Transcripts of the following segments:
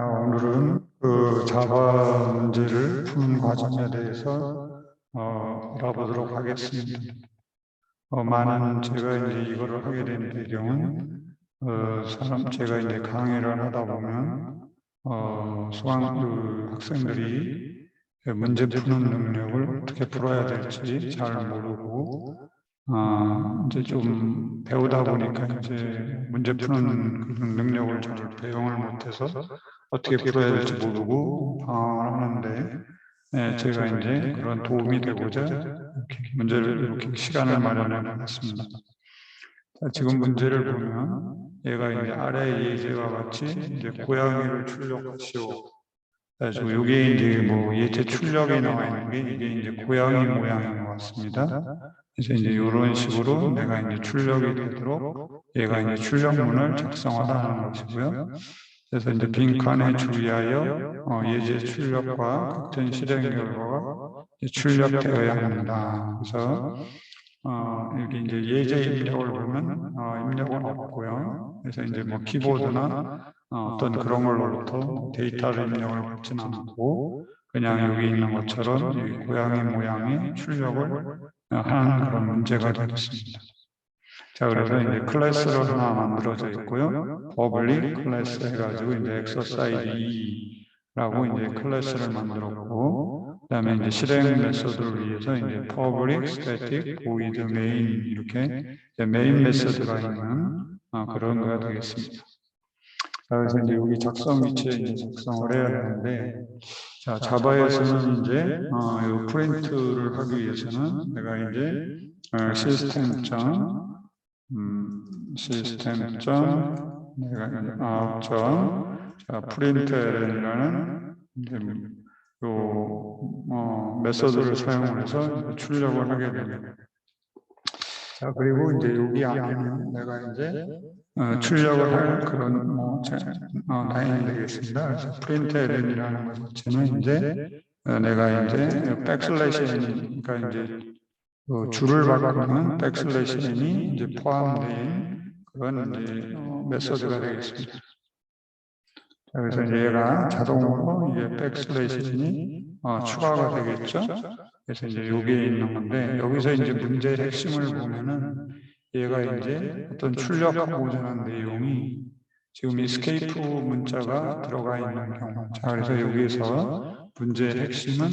오늘은 그 자바 문제를 푸는 과정에 대해서 알아보도록 하겠습니다. 많은 제가 이제 이거를 하게 된 배경은 제가 이제 강의를 하다 보면 수강 학생들이 문제 푸는 능력을 어떻게 풀어야 될지 잘 모르고 이제 좀 배우다 보니까 이제 문제 푸는 그런 능력을 잘 배용을 못해서 어떻게 풀어야 될지 모르고 방황을 하는데, 제가 이제 그런 도움이 되고자 이렇게 문제를 이렇게 시간을 마련해 보았습니다. 지금 문제를 보면 얘가 이제 아래 예제와 같이 이제 고양이를 출력하시오. 그래서 이게 이제 뭐 예제 출력에 나와 있는 게 이게 이제 고양이 모양인 것 같습니다. 그래서 이제 이런 식으로 내가 이제 출력이 되도록 얘가 이제 출력문을 작성하라는 것이고요. 그래서 이제 빈칸에 주의하여 예제 출력과 같은 실행 결과가 출력되어야 합니다. 그래서 여기 이제 예제 입력을 보면 입력은 없고요. 그래서 이제 뭐 키보드나 어떤 그런 걸로부터 데이터를 입력을 받지는 않고 그냥 여기 있는 것처럼 이 고양이 모양의 출력을 하는 그런 문제가 되겠습니다. 자, 그래서 이제 클래스로 하나 만들어져 있고요. 퍼블릭 클래스 해가지고 이제 exercise 2라고 이제 클래스를 만들었고, 그 다음에 이제 실행 메소드를 위해서 이제 public static void main 이렇게 메인 메소드가 있는 그런 거가 되겠습니다. 자, 그래서 이제 여기 작성 위치에 이제 작성을 해야 되는데, 자, 자바에서는 이제 이 프린트를 하기 위해서는 내가 이제 시스템 내가 이제 자, 프린트LN이라는 이제 메소드를 사용을 해서 출력을 하게 됩니다. 자, 그리고 이제 여기 안에는 내가 이제 출력을 할 그런 라인이 되겠습니다. 그래서 프린트LN이라는 것 자체는 이제 내가 이제 백슬래시니까 이제 줄을 바꾸는 백슬래시 n이 이제 포함된 그런 이제 메소드가 되겠습니다. 자, 그래서 이제 얘가 자동으로 이게 백슬래시 n이 추가가 되겠죠. 그래서 이제 여기에 있는 건데 여기서 이제 문제의 핵심을 보면은 얘가 이제 어떤 출력하고자 하는 내용이 지금 escape 문자가 들어가 있는 경우. 자, 그래서 여기서 문제의 핵심은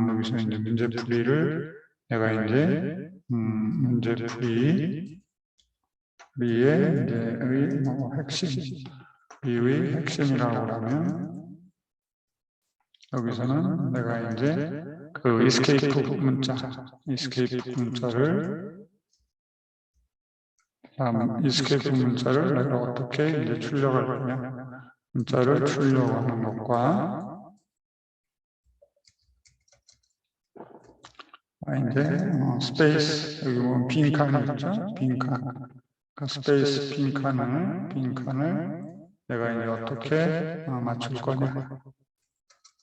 여기서 이제 문제풀이를 내가 이제 문제풀이의 이제 풀이의 핵심이라고 하면 여기서는 내가 이제 그 escape 문자를 escape 문자를 내가 어떻게 이제 출력할 거냐 문자를 출력하는 것과 이제 스페이스 여기 보면 빈칸이죠. 빈칸 그 스페이스 빈칸을 내가 이제 어떻게 맞출 거냐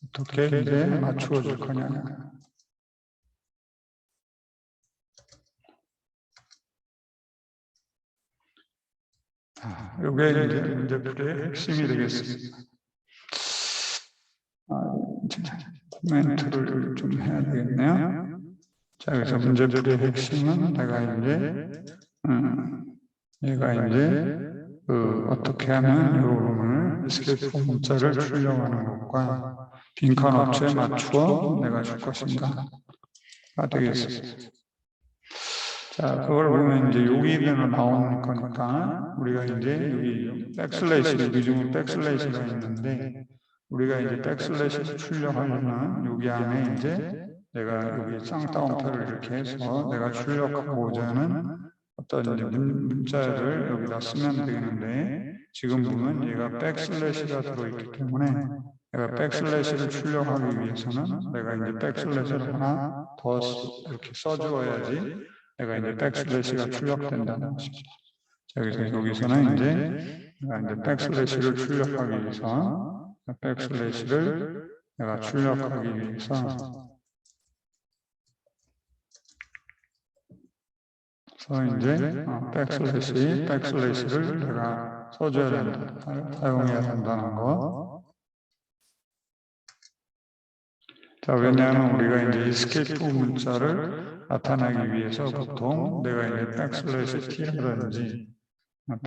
어떻게 이제 맞추어 줄 거냐. 이게 이제 문제풀이의 핵심이 되겠습니다. 코멘트를 좀 해야 되겠네요. 자, 그래서 문제풀이의 핵심은 내가 이제 얘가 이제 어떻게 하면 이 부분을 escape 문자를 출력하는 것과 빈칸 업체에 맞추어 내가 줄 것인가 되겠습니다. 자, 그걸 보면 이제 여기는 나오는 거니까 우리가 이제 여기 백슬래시 여기 지금 백슬래시가 있는데 우리가 이제 백슬래시를 출력하려면 여기 안에 이제 내가 여기 쌍따옴표를 이렇게 해서 내가 출력하고자 하는 어떤 이제 문자를 여기다 쓰면 되는데 지금 보면 얘가 백슬래시가 들어있기 때문에 내가 백슬래시를 출력하기 위해서는 내가 이제 백슬래시를 하나 더 이렇게 써주어야지 내가 이제 백슬래시가 출력된다는 것입니다. 자, 그래서 여기서는 이제 내가 이제 백슬래시를 출력하기 위해서 백슬래시를 내가 출력하기 위해서 이제 백슬래시를 내가 써줘야 된다, 사용해야 된다는 거. 자, 왜냐하면 우리가 이제 escape 문자를 나타나기 위해서 보통 내가 이제 백슬래시 t라든지 그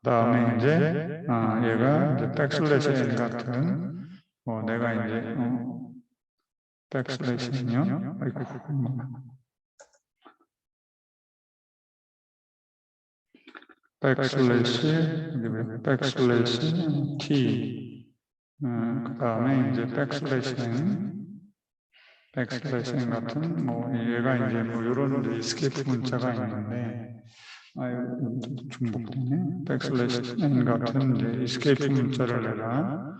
다음에 이제 얘가 이제 백슬래시 n 같은 내가 이제 백슬래시는요. 백슬래시 t 그 다음에 이제 백슬래시 n 같은 얘가 이제 이런 이제 escape 문자가 있는데 중복되네. 백슬래시 n 같은 이제 escape 문자를 내가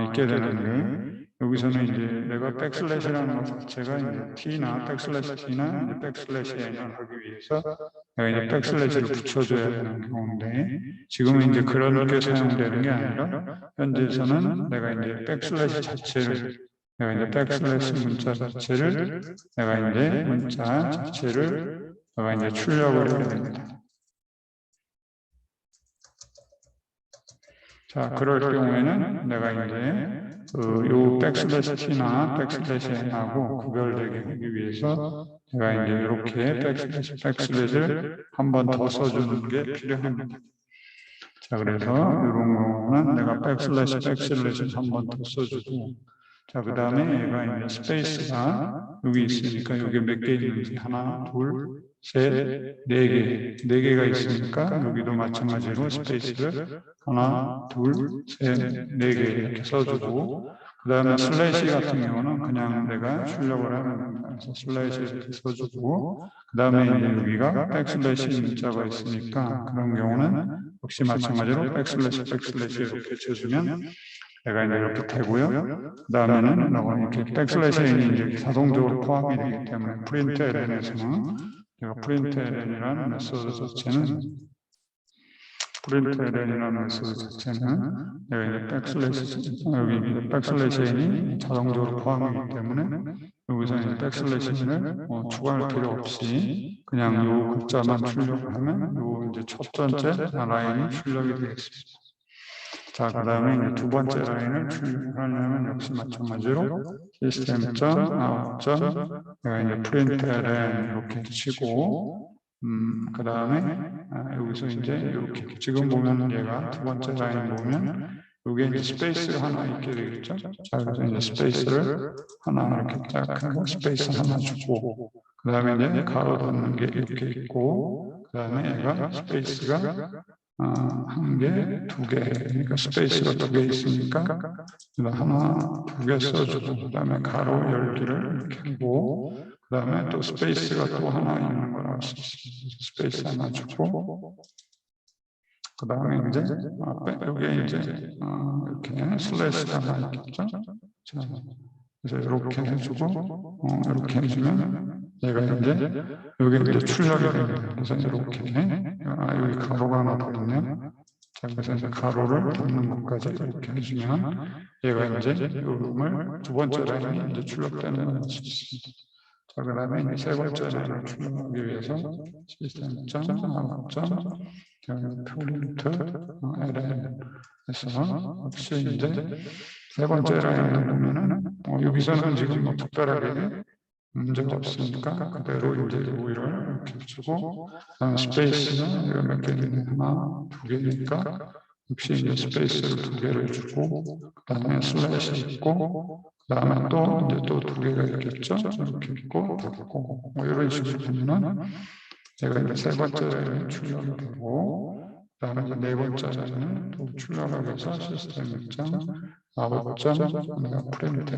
있게 되는데 여기서는 이제 내가 백슬래시라는 것 자체가 이제 t나 백슬래시 t나 이제 백슬래시 n을 하기 위해서 내가 이제 백슬래시를 붙여줘야 되는 경우인데 지금은 이제 그렇게 사용되는 게 아니라 현재에서는 내가 이제 백슬래시 자체를 내가 이제 백슬래시 문자 자체를 내가 이제 문자 자체를 내가 이제 출력을 하게 됩니다. 자, 그럴 경우에는 내가 이제 요 백슬래시 t나 백슬래시 n하고 구별되게 하기 위해서 내가 이제 이렇게 백슬래시를 한 번 더 써주는 게 필요합니다. 자, 그래서 이런 경우는 내가 백슬래시를 한 번 더 써주고, 자, 그 다음에 얘가 이제 스페이스가 여기 있으니까 여기 몇 개 있는지 하나, 둘, 셋, 네 개가 있으니까 여기도 마찬가지로 스페이스를 하나, 둘, 셋, 네 개 이렇게 써주고, 그 다음에 슬래시 같은 경우는 그냥 내가 출력을 하는 겁니다. 그래서 슬래시 이렇게 써주고, 그 다음에 이제 여기가 백슬래시 문자가 있으니까 그런 경우는 역시 마찬가지로 백슬래시 이렇게 쳐주면 내가 이제 이렇게 되고요. 그 다음에는 이렇게 백슬래시 n이 이제 자동적으로 포함이 되기 때문에 프린트 ln에서는 제가 프린트 ln이라는 메소드 자체는 내가 이제 백슬래시 n이 자동적으로 포함이기 때문에 여기서 이제 백슬래시를 추가할 필요 없이 그냥 요 글자만 출력을 하면 요 이제 첫 번째 라인이 출력이 되겠습니다. 자, 그 다음에 이제 두 번째 라인을 출력하려면 역시 마찬가지로 system.out. 내가 이제 print ln 이렇게 치고, 그 다음에 여기서 이제 이렇게 지금 보면 얘가 두 번째 라인 보면 여기에 이제 스페이스가 하나 있게 되겠죠. 자, 그래서 이제 스페이스를 하나 이렇게 딱 하고 스페이스 하나 주고, 그 다음에 이제 가로 닫는 게 이렇게 있고, 그 다음에 얘가 스페이스가 한 개, 두 개, 그러니까 스페이스가 두 개 있으니까 하나, 두 개 써주고, 그 다음에 가로 열기를 이렇게 하고, 그 다음에 또 스페이스가 또 하나 있는 거라고 스페이스 하나 주고, 그 다음에 이제 여기에 이제 이렇게 슬래시가 하나 있겠죠. 자, 그래서 이렇게 해주고, 이렇게 해주면 얘가 이제 여기 이제 출력이 됩니다. 그래서 이렇게 여기 가로가 하나 더 있네요. 자, 그래서 이제 가로를 닫는 것까지 이렇게 해주면 얘가 이제 요름을 두 번째 라인이 이제 출력되는 걸 알 수 있습니다. 자, 그 다음에 이제 세 번째 라인을 출력하기 위해서 print ln 해서 역시 이제 세 번째 라인을 보면은 여기서는 지금 뭐 특별하게 문제가 없으니까 그대로 이제 오일을 이렇게 주고, 스페이스는 이거 몇 개 있네, 하나, 두 개니까 역시 이제 스페이스를 두 개를 주고, 그 다음에 슬래시 있고, 그 다음에 또 이제 또 두 개가 있겠죠. 이렇게 있고, 닫고, 뭐 이런 식으로 보면은 제가 이제 세 번째 라인을 출력을 하고, 그 다음에 이제 네 번째 라인을 또 출력을 해서 시스템 입장, 아웃점, 내가 프린트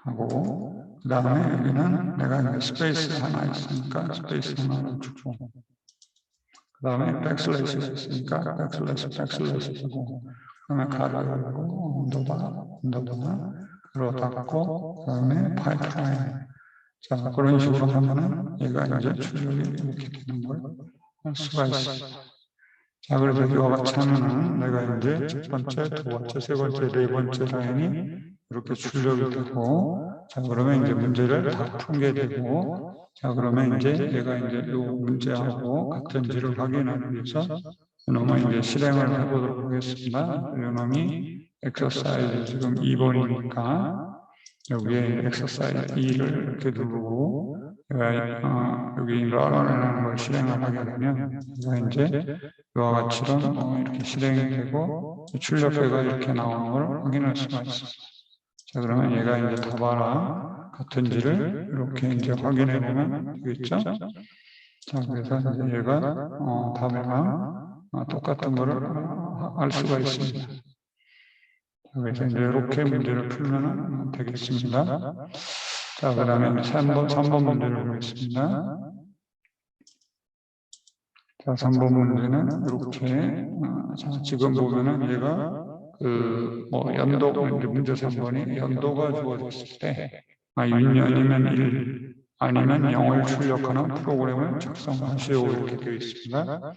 하고, 그 다음에 여기는 내가 스페이스 하나 있으니까 스페이스 하나를 주고, 그 다음에 백슬래시가 있으니까 백슬래시 주고, 그 다음에 가로 열고, 언더바, 가로 닫고, 그 다음에 파이프라인. 자, 그런 식으로 하면은 얘가 이제 출력이 이렇게 되는 걸 할 수가 있습니다. 자, 그래서 이와 같이 하면은 내가 이제 첫 번째, 두 번째, 세 번째, 네 번째 라인이 이렇게 출력이 되고, 자, 그러면 이제 문제를 다 풀게 되고, 자, 그러면 이제 얘가 이제 이 문제하고 같은지를 확인하기 위해서 이놈은 이제 실행을 해보도록 하겠습니다. 이놈이 엑서사이즈 지금 2번이니까 여기에 엑서사이즈 2를 이렇게 누르고 여기 러너라는 걸 실행을 하게 되면 제가 이제 이와 같이는 이렇게 실행이 되고 출력해가 이렇게 나오는 걸 확인할 수가 있습니다. 자, 그러면 얘가 이제 답하라 같은지를 이렇게 이제 확인해 보면 되겠죠? 자, 그래서 이제 얘가 답이랑 똑같은 거를 알 수가 있습니다. 자, 그래서 이제 이렇게 문제를 풀면 되겠습니다. 자, 그 다음에 3번 문제를 보겠습니다. 자, 3번 문제는 이렇게, 자, 지금 보면은 얘가 연도, 문제 3번이 연도가 주어졌을 때, 6년이면 1, 아니면 0을 출력하는 프로그램을 작성하시오 이렇게 되어 있습니다.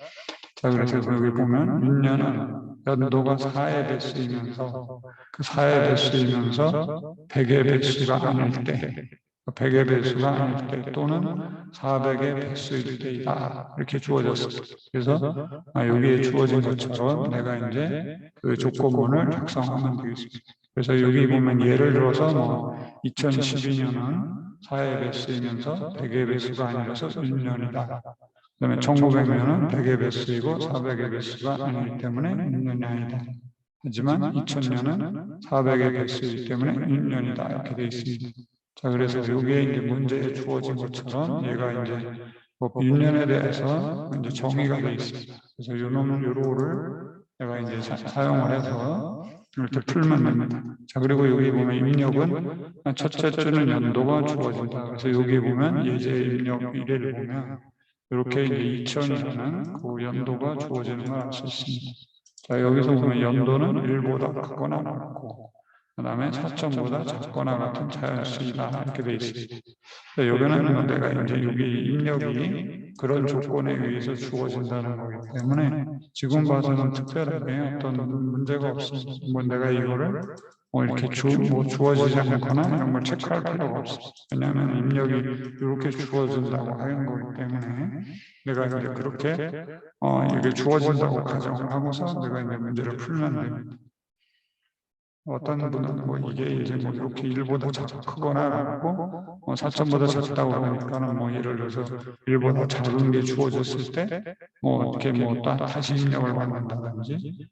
자, 그래서 여기 보면 6년은 연도가 4의 배수이면서 그 4의 배수이면서 100의 배수가 아닐 때 100의 배수가 아닐 때 또는 400의 배수일 때이다 이렇게 주어졌습니다. 그래서 여기에 주어진 것처럼 내가 이제 그 조건문을 작성하면 되겠습니다. 그래서 여기 보면 예를 들어서 2012년은 4의 배수이면서 100의 배수가 아니라서 6년이다. 그 다음에 1900년은 100의 배수이고 400의 배수가 아니기 때문에 6년이 아니다. 하지만 2000년은 400의 배수이기 때문에 6년이다. 이렇게 되어 있습니다. 자, 그래서 여기에 이제 문제에 주어진 것처럼 얘가 이제 6년에 대해서 이제 정의가 되어 있습니다. 그래서 요거를 내가 이제 사용을 해서 이렇게 풀면 됩니다. 자, 그리고 여기 보면 입력은 첫째 주는 연도가 주어진다. 그래서 여기 보면 예제 입력 1회를 보면 이렇게 이제 2000이라는 그 연도가 주어지는 걸 알 수 있습니다. 자, 여기서 보면 연도는 1보다 크거나 같고, 그 다음에 4천보다 작거나 같은 자연수이다. 이렇게 되어 있습니다. 여기는 내가 이제 여기 입력이 그런 조건에 의해서 주어진다는 거기 때문에 지금 봐서는 특별하게 어떤 문제가 없습니다. 내가 이거를 이렇게 주어지지 않거나 이런 걸 체크할 필요가 없습니다. 왜냐하면 입력이 이렇게 주어진다고 하는 거기 때문에 내가 이제 그렇게 이게 주어진다고 가정을 하고서 내가 이제 문제를 풀면 됩니다. 어떤 분은 이게 이제 이렇게 1보다 크거나 하고 4천보다 작다고 하니까는 예를 들어서 1보다 작은 게 주어졌을 때 이렇게 다시 입력을 받는다든지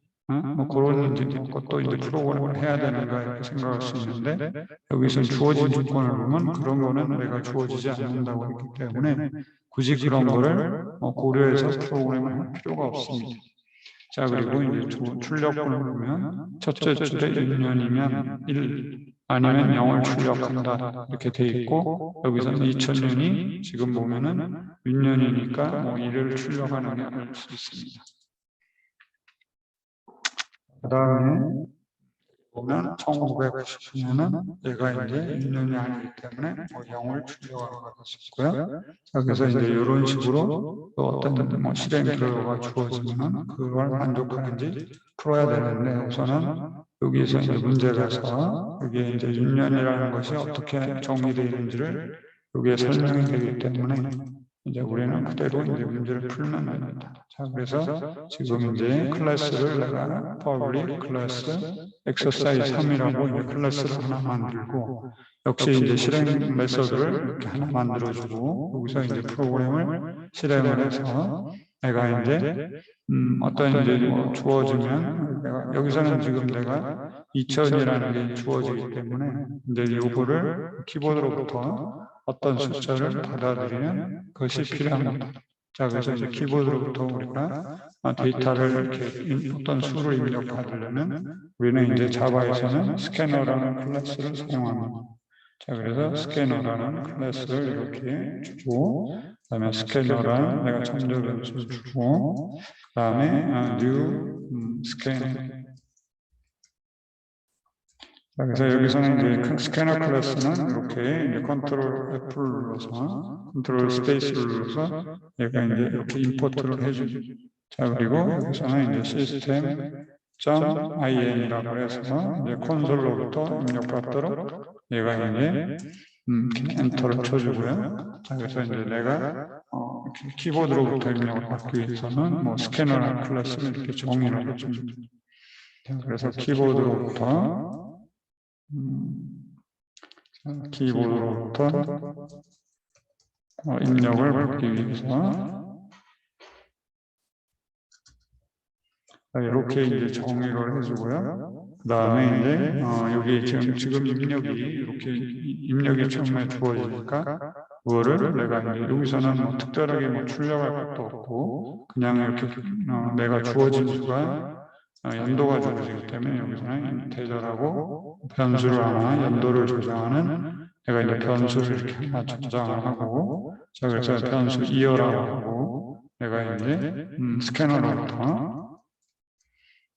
그런 이제 것도 이제 프로그램을 해야 되는가 이렇게 생각할 수 있는데 여기서 주어진 조건을 보면 그런 거는 내가 주어지지 않는다고 했기 때문에 굳이 그런 거를 고려해서 프로그램을 할 필요가 없습니다. 자, 그리고 이제 출력분을 보면 첫째 줄에 6년이면 1 아니면 0을 출력한다 이렇게 돼 있고 여기서는 2000년이 지금 보면은 6년이니까 1을 출력하는 게 알 수 있습니다. 그 다음에 보면 1999년은 얘가 이제 6년이 아니기 때문에 0을 출력하는 것이 있고요. 자, 그래서 이제 이런 식으로 어떤 실행 결과가 주어지면 그걸 만족하는지 풀어야 되는데 우선은 여기서 이제 문제가서 여기에 이제 6년이라는 것이 어떻게 정의되어 있는지를 여기에 설명이 되기 때문에 이제 우리는 그대로 이제 문제를 풀면 됩니다. 자, 그래서 지금 이제 클래스를 내가 public 클래스 exercise 3이라고 이제 클래스를 하나 만들고 역시 이제 실행 메서드를 이렇게 하나 만들어주고 여기서 이제 프로그램을 실행을 해서 내가 이제 어떤 이제 주어지면 여기서는 지금 내가 2000이라는 게 주어지기 때문에 이제 요거를 키보드로부터 어떤 숫자를 받아들이면 그것이 필요합니다. 자, 그래서 이제 키보드로부터 우리가 데이터를 이렇게 어떤 수를 입력받으려면 우리는 이제 자바에서는 스캐너라는 클래스를 사용합니다. 자, 그래서 스캐너라는 클래스를 이렇게 주고, 그 다음에 스캐너라는 내가 참조 변수를 주고, 그 다음에 new scan. 자, 그래서 여기서는 이제 스캐너 클래스는 이렇게 이제 컨트롤 F를 눌러서 컨트롤 스페이스를 눌러서 얘가 이제 이렇게 임포트를 해주죠. 자, 그리고 여기서는 이제 system.in이라고 해서 이제 콘솔로부터 입력받도록 얘가 이제 엔터를 쳐주고요. 자, 그래서 이제 내가 키보드로부터 입력을 받기 위해서는 뭐 스캐너라는 클래스를 이렇게 정의를 해줍니다. 자, 그래서 키보드로부터 입력을 받기 위해서 이렇게 이제 정의를 해주고요. 그 다음에 이제 여기 지금 입력이 처음에 주어지니까 그거를 내가 이제 여기서는 뭐 특별하게 뭐 출력할 것도 없고 그냥 이렇게 내가 주어진 수가 연도가 주어지기 때문에 여기서는 인테저라고 변수를 하나 연도를 저장하는 내가 이제 변수를 이렇게 하나 저장을 하고 자 그래서 변수 이어라고 하고 내가 이제 스캐너로부터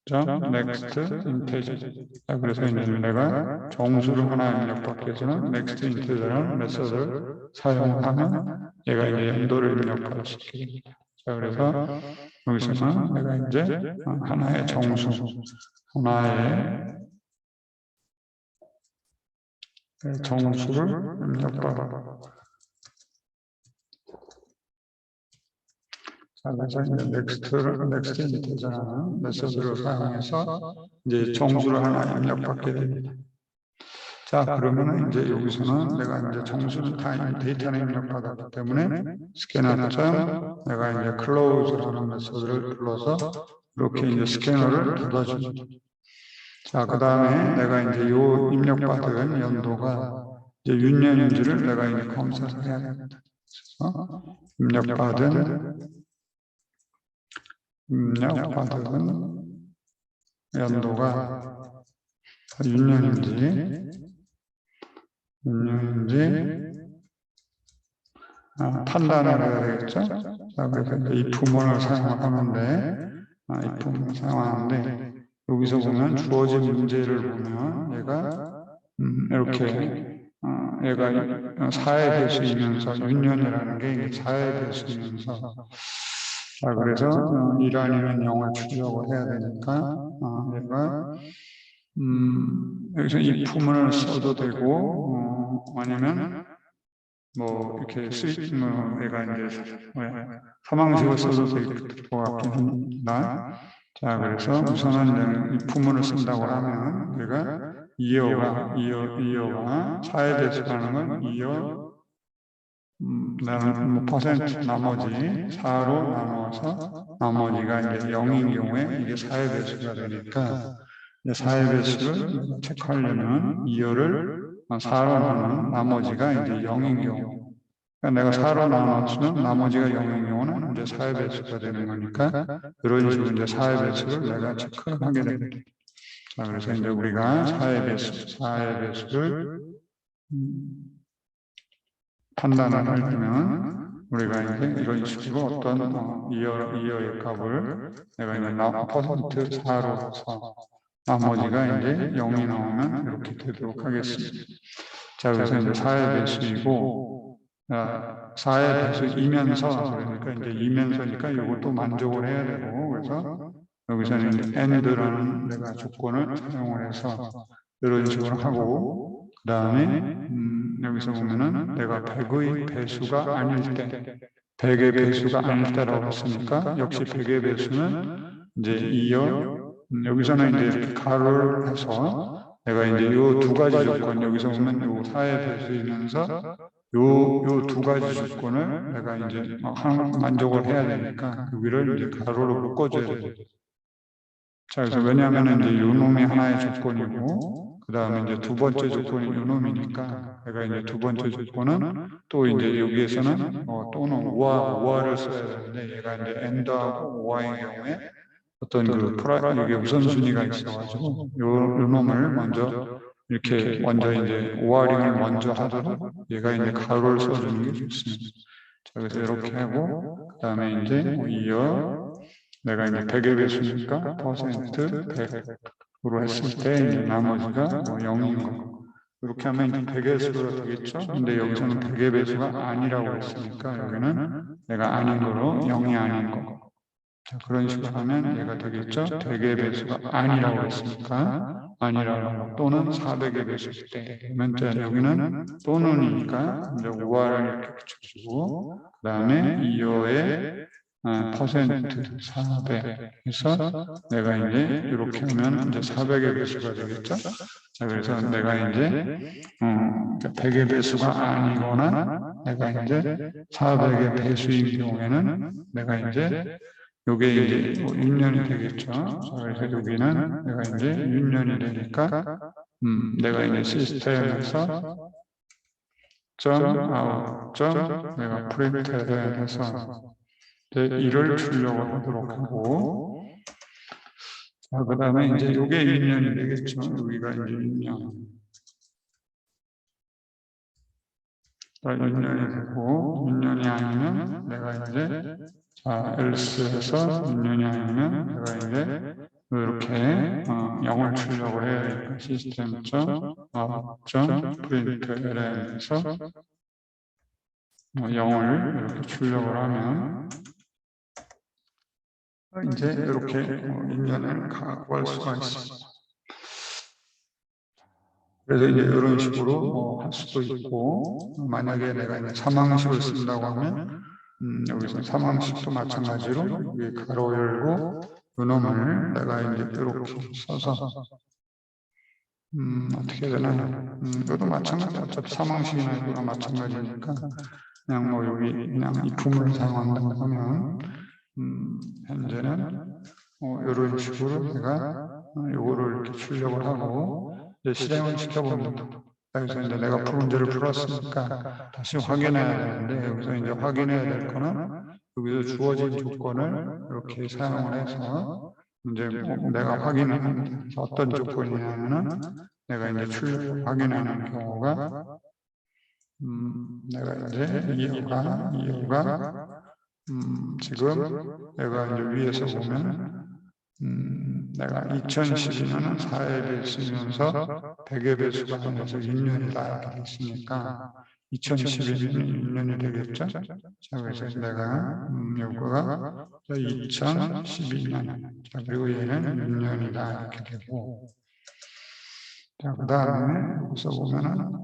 자, next integer. 자, 그래서 이제 내가 정수를 하나 입력받기 위해서는 next integer라는 메서드를 사용하면 얘가 이제 연도를 입력받을 수 있게 됩니다. 자, 그래서 여기서는 내가 이제 하나의 정수, 하나의 정수를 입력받아. 그래서 이제 next integer라는 메서드를 사용해서 이제 정수를 하나 입력받게 됩니다. 자, 그러면은 이제 여기서는 내가 이제 정수는 다 데이터는 입력받았기 때문에 스캐너점 내가 이제 close라는 메서드를 불러서 이렇게 이제 스캐너를 닫아줍니다. 자, 그 다음에 내가 이제 요 입력받은 연도가 이제 윤년인지를 내가 이제 검사를 해야 됩니다. 입력받은 연도가 윤년인지 판단을 해야 되겠죠. 자, 그래서 이 부문을 사용하는데 이 부문을 사용하는데 여기서 보면 주어진 문제를 보면 얘가 이렇게 얘가 4의 배수이면서 윤년이라는 게 4의 배수이면서 자, 그래서 1 아니면 0을 주려고 해야 되니까 얘가 여기서 이 부문을 써도 되고 아니면 뭐 이렇게 얘가 이제 사망식을 써도 될 것 같긴 합니다. 자, 그래서 우선은 이 부문을 쓴다고 하면 우리가 이어가 4의 배수라는 건 이어 나는 뭐 퍼센트 나머지 4로 나눠서 나머지가 이제 0인 경우에 이게 4의 배수가 되니까 4의 배수를 체크하려면 2열을 4로 나눈 나머지가 이제 0인 경우 그러니까 내가 4로 나눠주면 나머지가 0인 경우는 이제 4의 배수가 되는 거니까 이런 식으로 이제 4의 배수를 내가 체크하게 됩니다. 자, 그래서 이제 우리가 4의 배수를 판단을 하려면 우리가 이제 이런 식으로 어떤 이어의 값을 내가 이제 퍼센트 4로 해서 나머지가 이제 0이 나오면 이렇게 되도록 하겠습니다. 자, 그래서 이제 4의 배수이고 4의 배수이면서 그러니까 이제 이면서니까 이것도 만족을 해야 되고 그래서 여기서는 이제 and라는 내가 조건을 사용을 해서 이런 식으로 하고 그 다음에 여기서 보면은 내가 100의 배수가 아닐 때 100의 배수가 아닐 때라고 했으니까 역시 100의 배수는 이제 이어 여기서는 이제 이렇게 가로를 해서 내가 이제 요 두 가지 조건 여기서 보면 요 4의 배수이면서 요 두 가지 조건을 내가 이제 만족을 해야 되니까 여기를 이제 가로로 묶어줘야 돼요. 자, 그래서 왜냐하면 이제 요 놈이 하나의 조건이고 그 다음에 이제 두 번째 조건이 요 놈이니까 내가 이제 두 번째 조건은 또 이제 여기에서는 또는 우아를 써야 되는데 얘가 이제 and하고 우아인 경우에 어떤 이게 우선순위가 있어가지고 요 놈을 먼저 이렇게 먼저 이제 오아링을 먼저 하도록 얘가 이제 가로를 써주는 게 좋습니다. 자, 그래서 이렇게 하고 그 다음에 이제 이어 내가 이제 100의 배수니까 퍼센트 100으로 했을 때 이제 나머지가 뭐 0인 거 이렇게 하면 이제 100의 수가 되겠죠. 근데 여기서는 100의 배수가 아니라고 했으니까 여기는 내가 아닌 거로 0이 아닌 거 자, 그런 식으로 하면 얘가 되겠죠. 100의 배수가 아니라고 했으니까 아니라는 또는 400의 배수일 때 그러면 여기는 또는이니까 이제 우화를 이렇게 붙여주고 그 다음에 2호의 퍼센트 400에서 내가 이제 이렇게 하면 이제 400의 배수가 되겠죠. 자, 그래서 내가 이제 100의 배수가 아니거나 내가 이제 400의 배수인 경우에는 내가 이제 요게 이제 6년이 되겠죠. 자, 그래서 여기는 내가 이제 6년이 되니까 내가 이제 시스템에서 아웃 내가 프린트를 해서 이를 출력을 하도록 하고 자, 그 다음에 이제 요게 6년이 되겠죠. 여기가 이제 6년 6년이 되고 6년이 아니면 내가 이제 else에서 6년이 아니면 내가 이제 이렇게 0을 출력을 해야 되니까 system.out.println에서 0을 이렇게 출력을 하면 이제 이렇게 6년을 확보할 수가 있습니다. 그래서 이제 이런 식으로 할 수도 있고 만약에 내가 이제 사망식을 쓴다고 하면 여기서 사망식도 마찬가지로 여기 가로 열고 요놈을 내가 이제 이렇게 써서 어떻게 되나 이것도 마찬가지 어차피 사망식이나 이거나 마찬가지니까 그냥 뭐 여기 그냥 이품을 사용한다고 하면 현재는 이런 식으로 내가 요거를 이렇게 출력을 하고 이제 실행을 시켜봅니다. 그래서 이제 내가 문제를 풀었으니까 다시 확인해야 되는데 여기서 이제 확인해야 될 거는 여기서 주어진 조건을 이렇게 사용을 해서 이제 내가 확인하는 어떤 조건이냐면은 내가 이제 출력 확인하는 경우가 내가 이제 이유가 지금 내가 이제 위에서 보면 내가 2012년은 4의 배수면서 100의 배수가 되면서 6년이다 이렇게 됐으니까 2012년이 6년이 되겠죠? 자, 그래서 내가 요거가 2012년 자, 그리고 얘는 6년이다 이렇게 되고 자, 그 다음에 여기서 보면은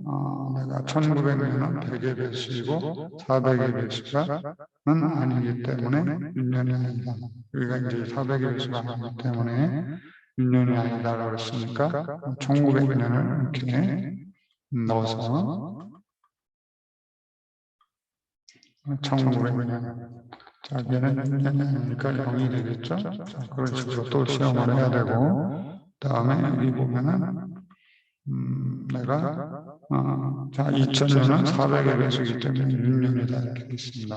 내가 1900년은 100의 배수이고 400의 배수가 아니기 때문에 6년이 아니다. 여기가 이제 400의 배수가 아니기 때문에 6년이 아니다라고 그랬으니까 1900년을 이렇게 넣어서 1900년 자, 얘는 6년이 아니니까 0이 되겠죠? 자, 그런 식으로 또 시험을 해야 되고 그 다음에 여기 보면은 내가 자 2000년은 400의 배수이기 때문에 6년이다 이렇게 있습니다.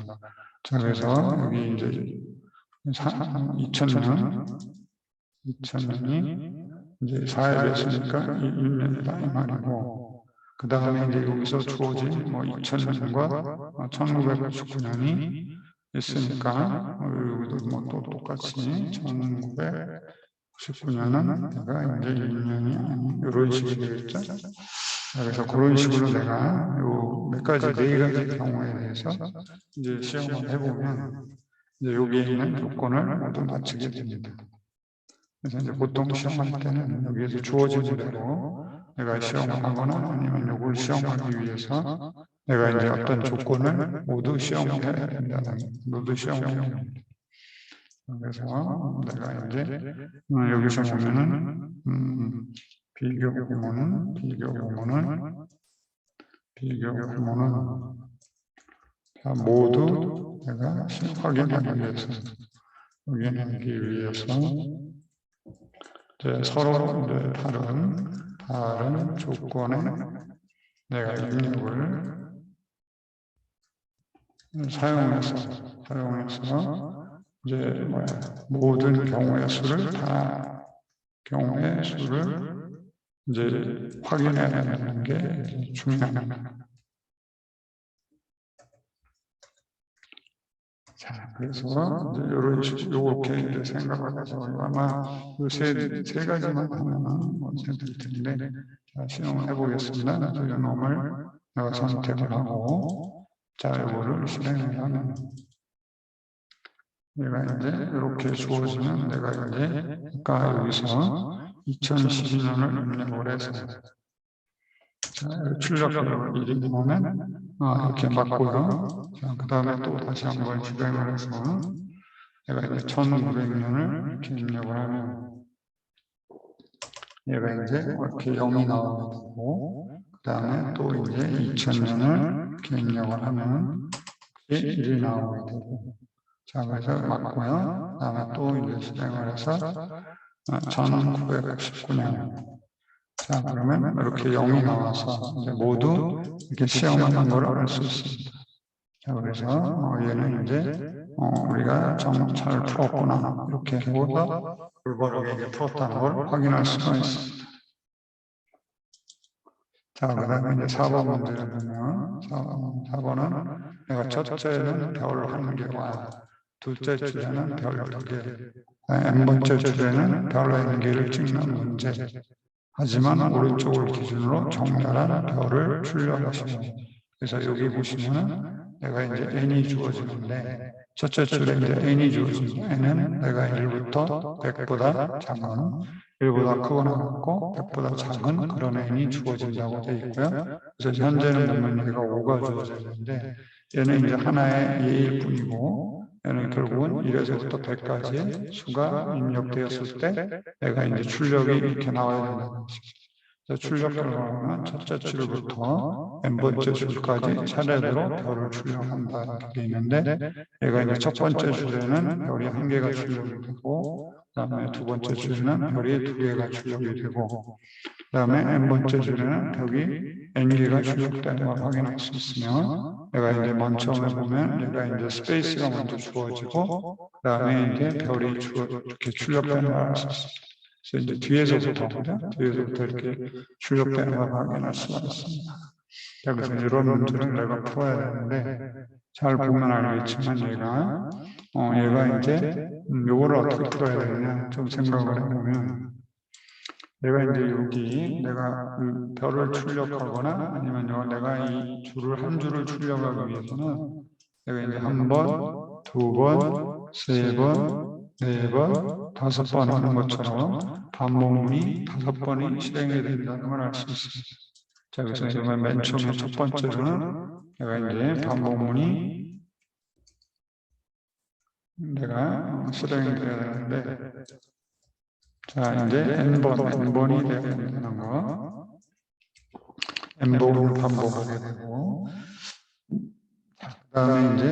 자, 그래서 여기 이제 2000년이 이제 4의 배수니까 6년이다 이 말이고 그 다음에 이제 여기서 주어진 뭐 2000년과 1999년이 있으니까 여기도 뭐 또 똑같이 1999년은 내가 이제 6년이 아닌 이런 식이 되겠죠. 그래서 그런 식으로 내가 요 몇 가지 네 가지 경우에 대해서 이제 시험을 해보면 이제 여기에 있는 조건을 모두 맞추게 됩니다. 그래서 이제 보통 시험할 때는 여기에서 주어진 대로 내가 시험을 하거나 아니면 이걸 시험하기 위해서 내가 이제 어떤 조건을 모두 시험을 해야 된다는 모두 시험을 해야 됩니다. 그래서 내가 이제 여기서 보면은 비교 구문은 자, 모두 내가 확인하기 위해서 이제 서로 이제 다른 조건에 내가 입력을 사용해서 이제 모든 경우의 수를 이제 확인해야 되는 게 중요합니다. 자, 그래서 이제 이런 식으로 이렇게 이제 생각을 해서 아마 세 가지만 하면은 될 텐데 자, 시험을 해보겠습니다. 그래서 이놈을 내가 선택을 하고 자, 이거를 실행을 하면 내가 이제 이렇게 주어지면 내가 이제 아까 여기서 2012년을 입력을 해서 자, 출력을 1이 보면 이렇게 맞고요. 자, 그 다음에 또 다시 한번 실행을 해서 내가 이제 1900년을 이렇게 입력을 하면 얘가 이제 이렇게 0이 나오게 되고 그 다음에 또 이제 2000년을 이렇게 입력을 하면 1이 나오게 되고 자, 그래서 맞고요. 그 다음에 또 이제 실행을 해서 1999년 자, 그러면 이렇게 0이 나와서 이제 모두 이렇게 시험하는 걸 알 수 있습니다. 자, 그래서 얘는 이제 우리가 잘 풀었구나 이렇게 해서 올바르게 이제 풀었다는 걸 확인할 수가 있습니다. 자, 그 다음에 이제 4번 문제를 보면 4번은 내가 첫째는 별 1개와 둘째 줄에는 별 2개, n번째 줄에는 별 n개를 찍는 문제. 하지만 오른쪽을 기준으로 정렬한 별을 출력하시고 그래서 여기 보시면은 내가 이제 n이 주어지는데 첫째 줄에 이제 n이 주어지고 n은 내가 1부터 100보다 작은 1보다 크거나 같고 100보다 작은 그런 n이 주어진다고 되어 있고요. 그래서 현재는 보면 얘가 5가 주어져 있는데 얘는 이제 하나의 예일 뿐이고 얘는 결국은 1에서부터 100까지 수가 입력되었을 때 내가 이제 출력이 이렇게 나와야 된다는 것입니다. 출력 결과는 첫째 줄부터 n번째 줄까지 차례대로 별을 출력한다 이렇게 되어 있는데 얘가 이제 첫 번째 줄에는 별이 1개가 출력이 되고 그 다음에 두 번째 줄에는 별이 2개가 출력이 되고 그 다음에 n번째 줄에는 별이 n개가 출력되는 걸 확인할 수 있으며 내가 이제 맨 처음에 보면 얘가 이제 스페이스가 먼저 주어지고 그 다음에 이제 별이 이렇게 출력되는 걸 알 수 있습니다. 그래서 이제 뒤에서부터 이렇게 출력되는 걸 확인할 수가 있습니다. 자, 그래서 이런 문제를 내가 풀어야 되는데 잘 보면 알겠지만 얘가 이제 요거를 어떻게 풀어야 되느냐 좀 생각을 해보면 내가 이제 여기 내가 별을 출력하거나 아니면 내가 이 줄을 한 줄을 출력하기 위해서는 내가 이제 한 번, 두 번, 세 번, 네 번, 5번 하는 것처럼 반복문이 5번이 실행이 된다는 걸 알 수 있습니다. 자, 그래서 이제 맨 처음에 첫 번째로는 내가 이제 반복문이 내가 실행이 되어야 되는데 자, 이제 n번이 되어야 된다는 거. n번을 반복하게 되고 그 다음에 이제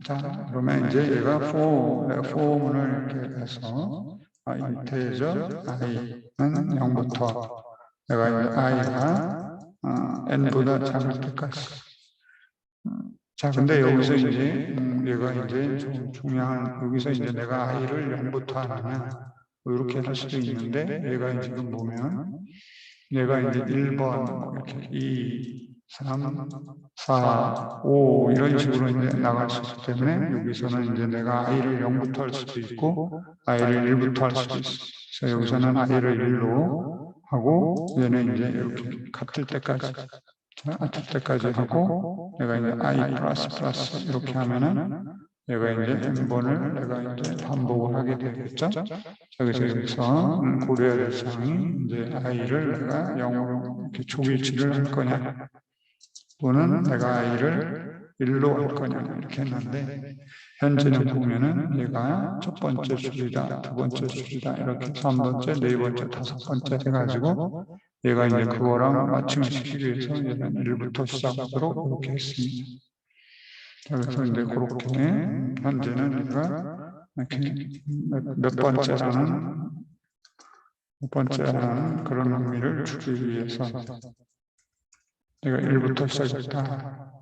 자, 그러면 이제 얘가 for문을 이렇게 해서 integer i는 0부터 내가 이제 i가 n보다 작을 때까지. 자, 근데 여기서 이제 얘가 이제 좀 중요한 여기서 이제 내가 i를 0부터 하면 이렇게 할 수도 있는데 얘가 지금 보면 얘가 이제 1번 이렇게 2, 3, 4, 5 이런 식으로 이제 나갈 수 있기 때문에 여기서는 이제 내가 i를 0부터 할 수도 있고 i를 1부터 할 수도 있어요. 그래서 여기서는 i를 1로 하고 얘는 이제 이렇게 같을 때까지 하고 내가 이제 i 플러스 이렇게 하면은 얘가 이제 n번을 내가 이제 반복을 하게 되겠죠. 그래서 여기서 고려해야 될 사항이 이제 i를 내가 0으로 이렇게 조일치를 할 거냐 또는 내가 i를 1로 할 거냐 이렇게 했는데 현재는 보면은 얘가 첫 번째 줄이다, 두 번째 줄이다 이렇게 3번째, 네 번째, 5번째 해가지고 얘가 이제 그거랑 마침을 시키기 위해서 얘는 1부터 시작하도록 이렇게 했습니다. 그래서 이제 그렇게 현재는 얘가 이렇게 몇 번째라는 그런 의미를 주기 위해서 내가 1부터 시작했다.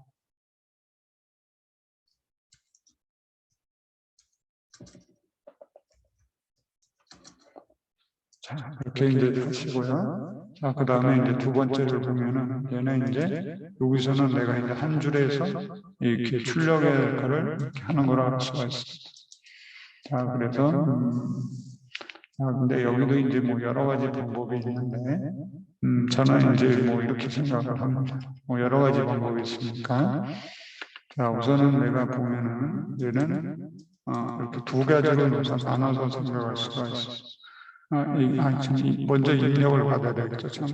자, 이렇게 이제 하시고요. 자, 그 다음에 이제 두 번째를 보면은 얘는 이제 여기서는 내가 이제 한 줄에서 이렇게 출력의 역할을 이렇게 하는 걸 알 수가 있습니다. 자, 그래서 근데 여기도 이제 뭐 여러 가지 방법이 있는데 저는 이제 뭐 이렇게 생각을 합니다. 뭐 여러 가지 방법이 있으니까 자, 우선은 내가 보면은 얘는 이렇게 두 가지로 우선 나눠서 생각할 수가 있어요. 먼저 입력을 받아야 되겠죠. 참,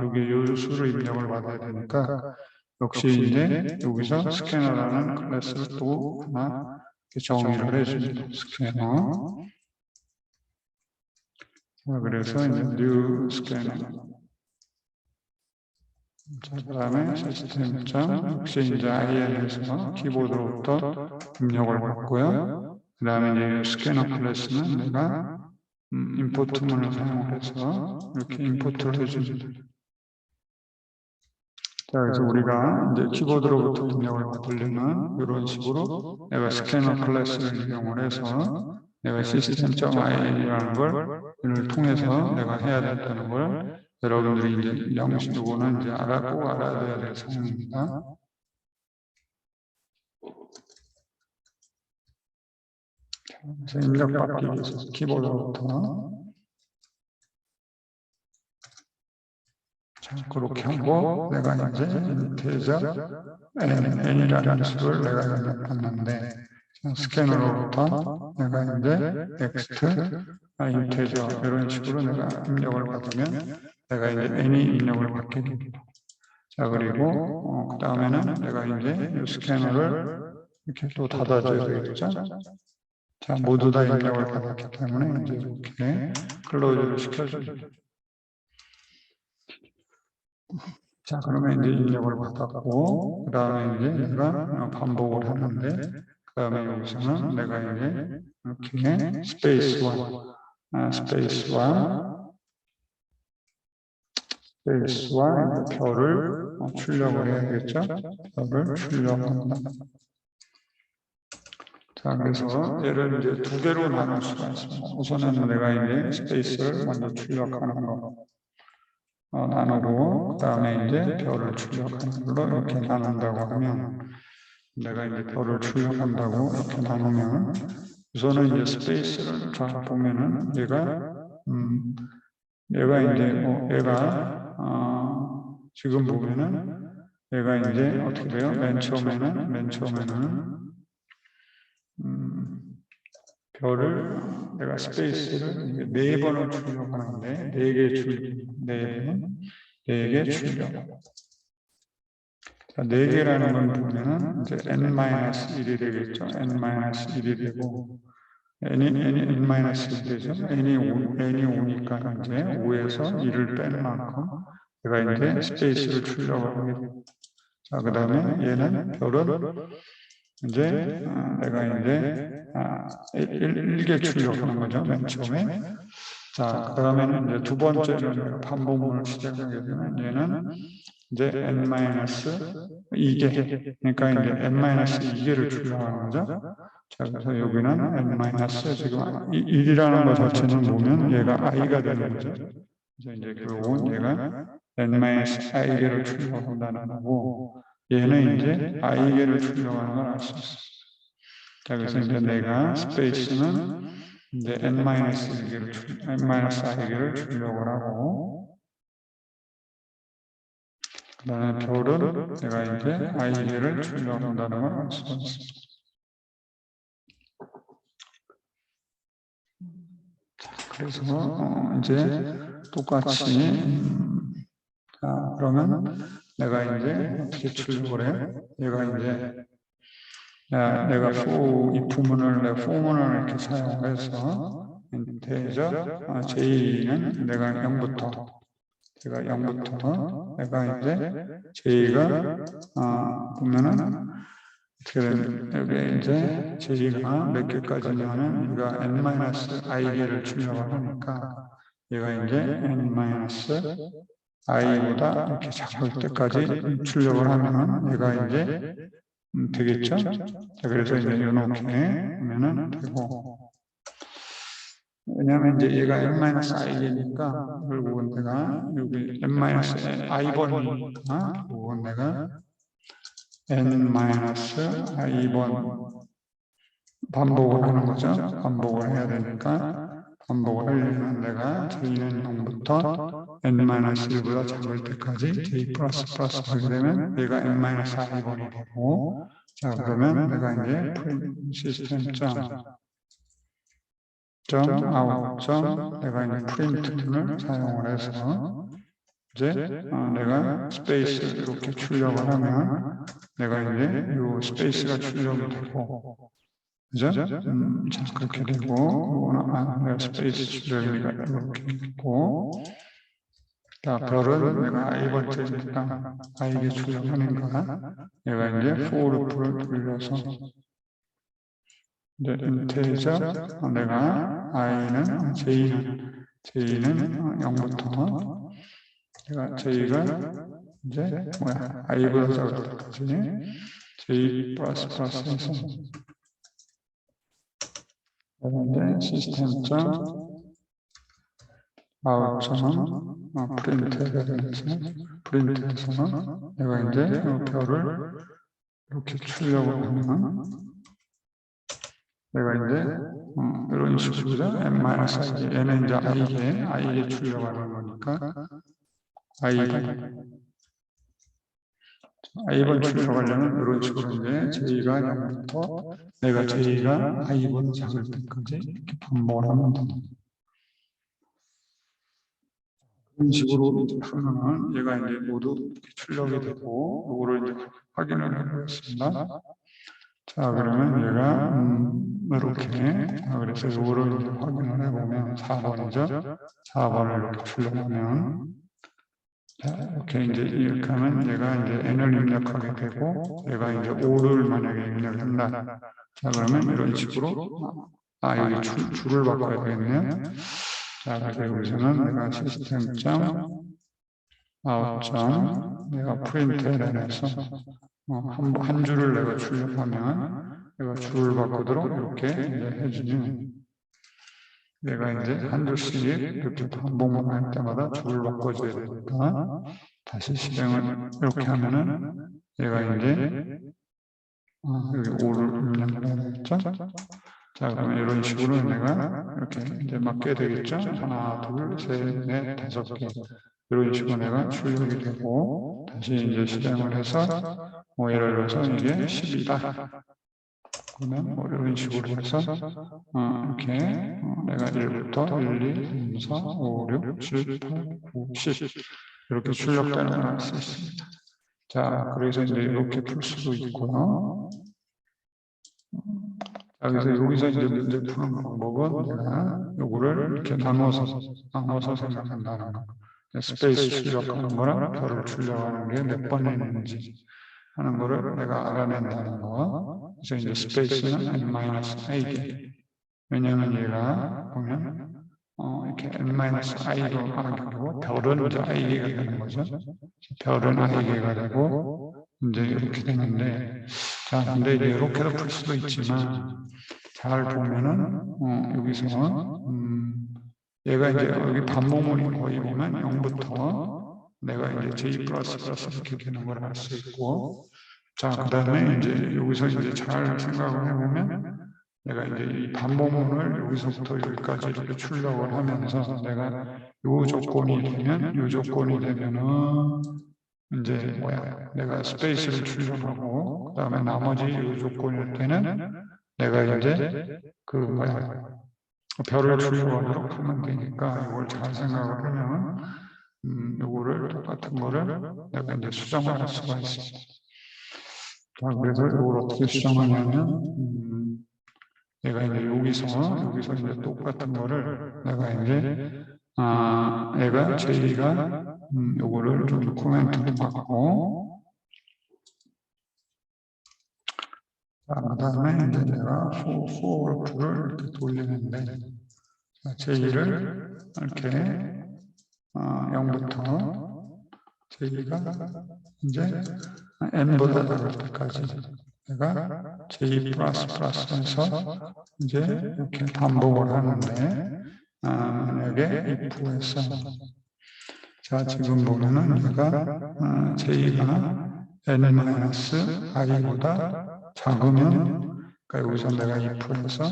여기 요수를 입력을 받아야 되니까, 역시 이제 여기서 스캐너라는 클래스를 또 하나 정의를 해줍니다. 스캐너. 자, 그래서 이제 new 스캐너. 자, 그 다음에 시스템 역시 이제 IAM에서 키보드로부터 입력을 받고요. 그 다음에 이제 스캐너 클래스는 내가 임포트문을 사용해서 이렇게 임포트를 해줍니다. 자, 그래서 우리가 이제 키보드로부터 입력을 받으려면 이런 식으로 내가 스캐너 클래스를 이용을 해서 내가 시스템.in이라는 걸 통해서 내가 해야 된다는 걸 여러분들이 이제 이거는 이제 꼭 알아야 될 사항입니다. 그래서 입력받기 위해서 키보드로부터 자, 그렇게 하고 내가 이제 인테저 n이라는 수를 내가 입력받는데 스캐너로부터 내가 이제 넥스트 인테저 이런 식으로 내가 입력을 받으면 내가 이제 n이 입력을 받게 됩니다. 자, 그리고 그 다음에는 내가 이제 이 스캐너를 이렇게 또 닫아줘야 되겠죠. 자, 모두 다 입력을 받았기 때문에 이제 이렇게 클로즈를 시켜줍니다. 자, 그러면 이제 입력을 받았고, 그 다음에 이제 내가 반복을 하는데, 그 다음에 여기서는 내가 이제 이렇게 스페이스와 별을 출력을 해야겠죠? 별을 출력한다. 자, 그래서 얘를 이제 두 개로 나눌 수가 있습니다. 우선은 내가 이제 스페이스를 먼저 출력하는 거. 나누고, 그 다음에 이제 별을 출력하는 걸로 이렇게 나눈다고 하면, 내가 이제 별을 출력한다고 이렇게 나누면, 우선은 이제 스페이스를 쫙 보면은, 얘가 이제, 지금 보면은, 얘가 이제 어떻게 돼요? 맨 처음에는, 별을 내가 스페이스를 4번을 출력하는데 4개 출력. 자, 4개라는 건 보면은 이제 n-1이 되겠죠. n-1이 되고 n-1이 되죠. n이 5니까 이제 5에서 1을 빼는 만큼 내가 이제 스페이스를 출력을 하게 됩니다. 자, 그 다음에 얘는 별은 이제 내가 이제 1개 출력하는 거죠, 맨 처음에. 자, 그러면 이제 두 번째는 반복문을 시작하게 되면 얘는 이제 n-2개. 그러니까 이제 n-2개를 출력하는 거죠. 자, 그래서 여기는 n- 지금 1이라는 것 자체는 보면 얘가 i가 되는 거죠. 그래서 이제 결국은 얘가 n-i개를 출력한다는 거고, 얘는 이제 i개를 출력하는 걸 알 수 있어요. 자, 그래서 이제 내가 스페이스는 이제 n-i개를 출력을 하고, 그 다음에 별은 내가 이제 i개를 출력한다는 걸 알 수 있습니다. 자, 그래서 이제 똑같이 자, 그러면 내가 이제 어떻게 출력을 해? 얘가 이제 내가 이 부문을 내가 포문을 이렇게 사용해서 인테저 J는 내가 0부터 내가 이제 J가 보면은 어떻게 되면 여기 이제 J가 몇 개까지냐면 얘가 n-i개를 출력을 하니까 얘가 이제 n-i보다 이렇게 작을 때까지 출력을 하면 얘가 이제 되겠죠? 자, 그래서 이제 이렇게 하면은 되고, 왜냐하면 이제 얘가 n-i니까 결국은 내가 여기 n-i번이니까 결국은 내가 n-i번 반복을 하는 거죠. 반복을 해야 되니까 반복을 하려면 내가 j는 0부터 n-1보다 작을 때까지 j 플러스 하게 되면 얘가 n-i번이 되고, 자, 그러면 내가 이제 시스템 out 내가 이제 프린트를 사용을 해서 이제 내가 스페이스 이렇게 출력을 하면 내가 이제 이 스페이스가 출력이 되고 그죠? 자, 그렇게 되고 내가 스페이스 출력이니까 이렇게 있고 자, 별은 내가 i번째니까 i게 출력하니까 내가 이제 for loop를 돌려서 이제 인테저 내가 j는 0부터 내가 j가 이제 i보다 작을 때까지 j 플러스에서 이제 시스템 아웃점 프린트에서는 내가 이제 별을 이렇게 출력을 하면 내가 이제 이런 식으로 n-i, n은 이제 i에 출력하는 거니까 i번 출력하려면 이런 식으로 이제 j가 0부터 내가 j가 i번 작을 때까지 이렇게 반복을 하면 됩니다. 이런 식으로 이제 하면 얘가 이제 모두 출력이 되고 이거를 이제 확인을 해보겠습니다. 자, 그러면 얘가 이렇게 그래서 이거를 이제 확인을 해보면 4번이죠. 4번을 이렇게 출력하면 자, 이렇게 이제 이렇게 하면 얘가 이제 n을 입력하게 되고 얘가 이제 5를 만약에 입력을 한다. 자, 그러면 이런 식으로 여기 줄을 바꿔야 되겠네요. 자, 그래서 여기서는 내가 시스템 아웃점 내가 프린트해서 한 줄을 내가 출력하면 내가 줄을 바꾸도록 이렇게 이제 해주면 내가 이제 한 줄씩 이렇게 반복만 할 때마다 줄을 바꿔줘야 되니까 다시 실행을 이렇게 하면은 얘가 이제 여기 5를 입력을 해야 되겠죠? 자, 그러면 이런 식으로 내가 이렇게 이제 맞게 되겠죠? 하나, 둘, 셋, 넷, 5개. 이런 식으로 내가 출력이 되고, 다시 이제 실행을 해서, 예를 들어서 이게 10이다. 그러면 이런 식으로 해서, 이렇게 내가 1부터 1, 2, 3, 4, 5, 6, 7, 8, 9, 10. 이렇게 출력되는 걸 알 수 있습니다. 자, 그래서 이제 이렇게 풀 수도 있고요. 그래서 여기서 이제 문제 푸는 방법은 내가 요거를 이렇게 나눠서 생각한다는 거. 스페이스 출력하는 거랑 별을 출력하는 게 몇 번에 있는지 하는 거를 내가 알아낸다는 거. 그래서 이제 스페이스는 n-i게. 왜냐면 얘가 보면 이렇게 n-i로 하는 경우고 별은 이제 i개가 되는 거죠. 별은 i개가 되고 이제 이렇게 되는데 자, 근데 이제 이렇게도 풀 수도 있지만 잘 보면은 여기서 얘가 이제 여기 반복문이 거의 보면 0부터 내가 이제 j 플러스 이렇게 되는 걸 알 수 있고 자, 그 다음에 이제 여기서 이제 잘 생각을 해보면 내가 이제 이 반복문을 여기서부터 여기까지 이렇게 출력을 하면서 내가 요 조건이 되면 요 조건이 되면은 이제 내가 스페이스를 출력하고 그 다음에 나머지 요 조건일 때는 내가 이제 별을 출력하도록 하면 되니까 이걸 잘 생각을 하면 요거를 똑같은 거를 내가 이제 수정을 할 수가 있습니다. 자, 그래서 이걸 어떻게 수정하냐면 내가 이제 여기서 이제 똑같은 거를 내가 이제 얘가 j가 요거를 좀 코멘트로 바꾸고 자, 그 다음에 이제 내가 for 이렇게 돌리는데 j를 이렇게 0부터 j가 이제 n보다 작을 때까지 내가 j 플러스에서 이제 이렇게 반복을 하는데 만약에 if에서 자, 지금 보면은 얘가 j가 n-i보다 작으면 그러니까 여기서 내가 if에서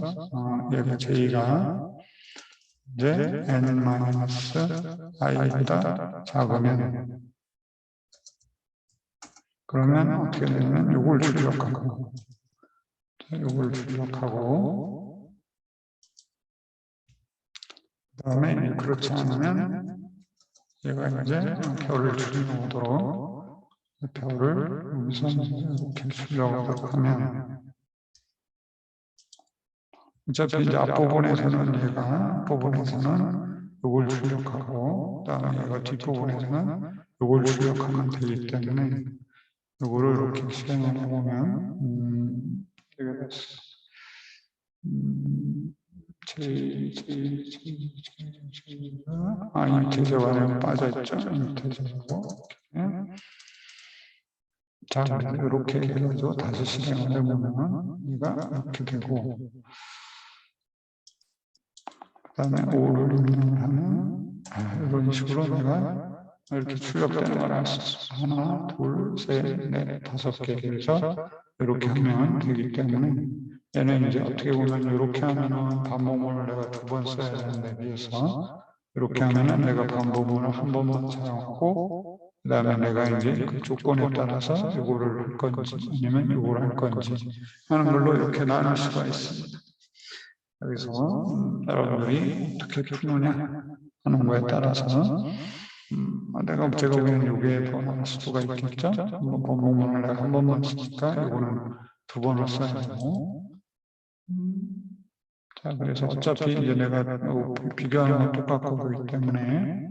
얘가 j가 이제 n-i보다 작으면 그러면 어떻게 되냐면 이걸 출력하고 그다음에 그렇지 않으면 얘가 이제 별을 줄여오도록 별을 여기서 이렇게 줄여오도록 하면 어차피 이제 앞부분에서는 이걸 출력하고 그다음에 얘가 뒷부분에서는 이걸 출력하면 되기 때문에 이거를 이렇게 실행을 해보면 이렇게 됐어. 이 대저가 빠져있죠. 이 대저고 자, 이렇게 해가지고 다시 실행을 해보면 얘가 이렇게 되고 그 다음에 5를 입력하면 이런 식으로 내가 이렇게 출력되는 걸 알 수 있어. 하나, 둘, 셋, 넷, 5개 해서 이렇게 하면 되기 때문에 얘는 이제 어떻게 보면 이렇게 하면은 반복문을 내가 2번 써야 되는데 비해서 이렇게 하면은 내가 반복문을 한 번만 사용하고 그 다음에 내가 이제 그 조건에 따라서 이거를 할 건지 아니면 이걸 할 건지 하는 걸로 이렇게 나눌 수가 있습니다. 여기서 여러분들이 어떻게 푸느냐 하는 거에 따라서 제가 보기에는 이게 더 나을 수가 있겠죠? 반복문을 내가 한 번만 쓰니까 이거는 2번을 써야 되고 자, 그래서 어차피 이제 내가 비교하는 건 똑같고 그렇기 때문에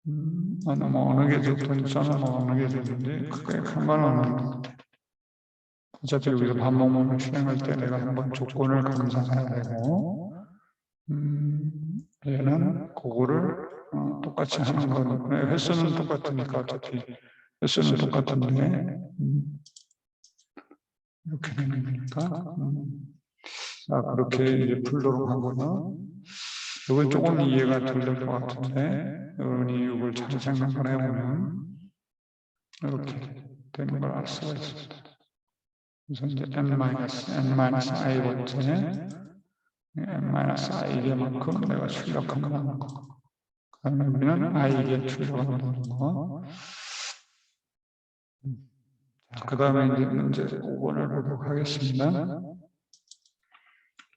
뭐 어느 게 좋든 저는 뭐 어느 게 좋든지 크게 상관없는 것 같아요. 어차피 여기서 반복문을 실행할 때 내가 한번 조건을 감상해야 되고 얘는 그거를 똑같이 하는 건 횟수는 똑같으니까 어차피 횟수는 똑같은데 이렇게 되는 거니까 자, 그렇게 이제 풀도록 하고요. 이건 조금 이해가 덜 될 것 같은데 여러분이 이걸 잘 생각을 해보면 이렇게 되는 걸 알 수가 있습니다. 그래서 이제 n-i 번째 n-i개만큼 내가 출력한다는 거. 그러면 i개 출력한다는 거. 그 다음에 이제 문제 5번을 보도록 하겠습니다.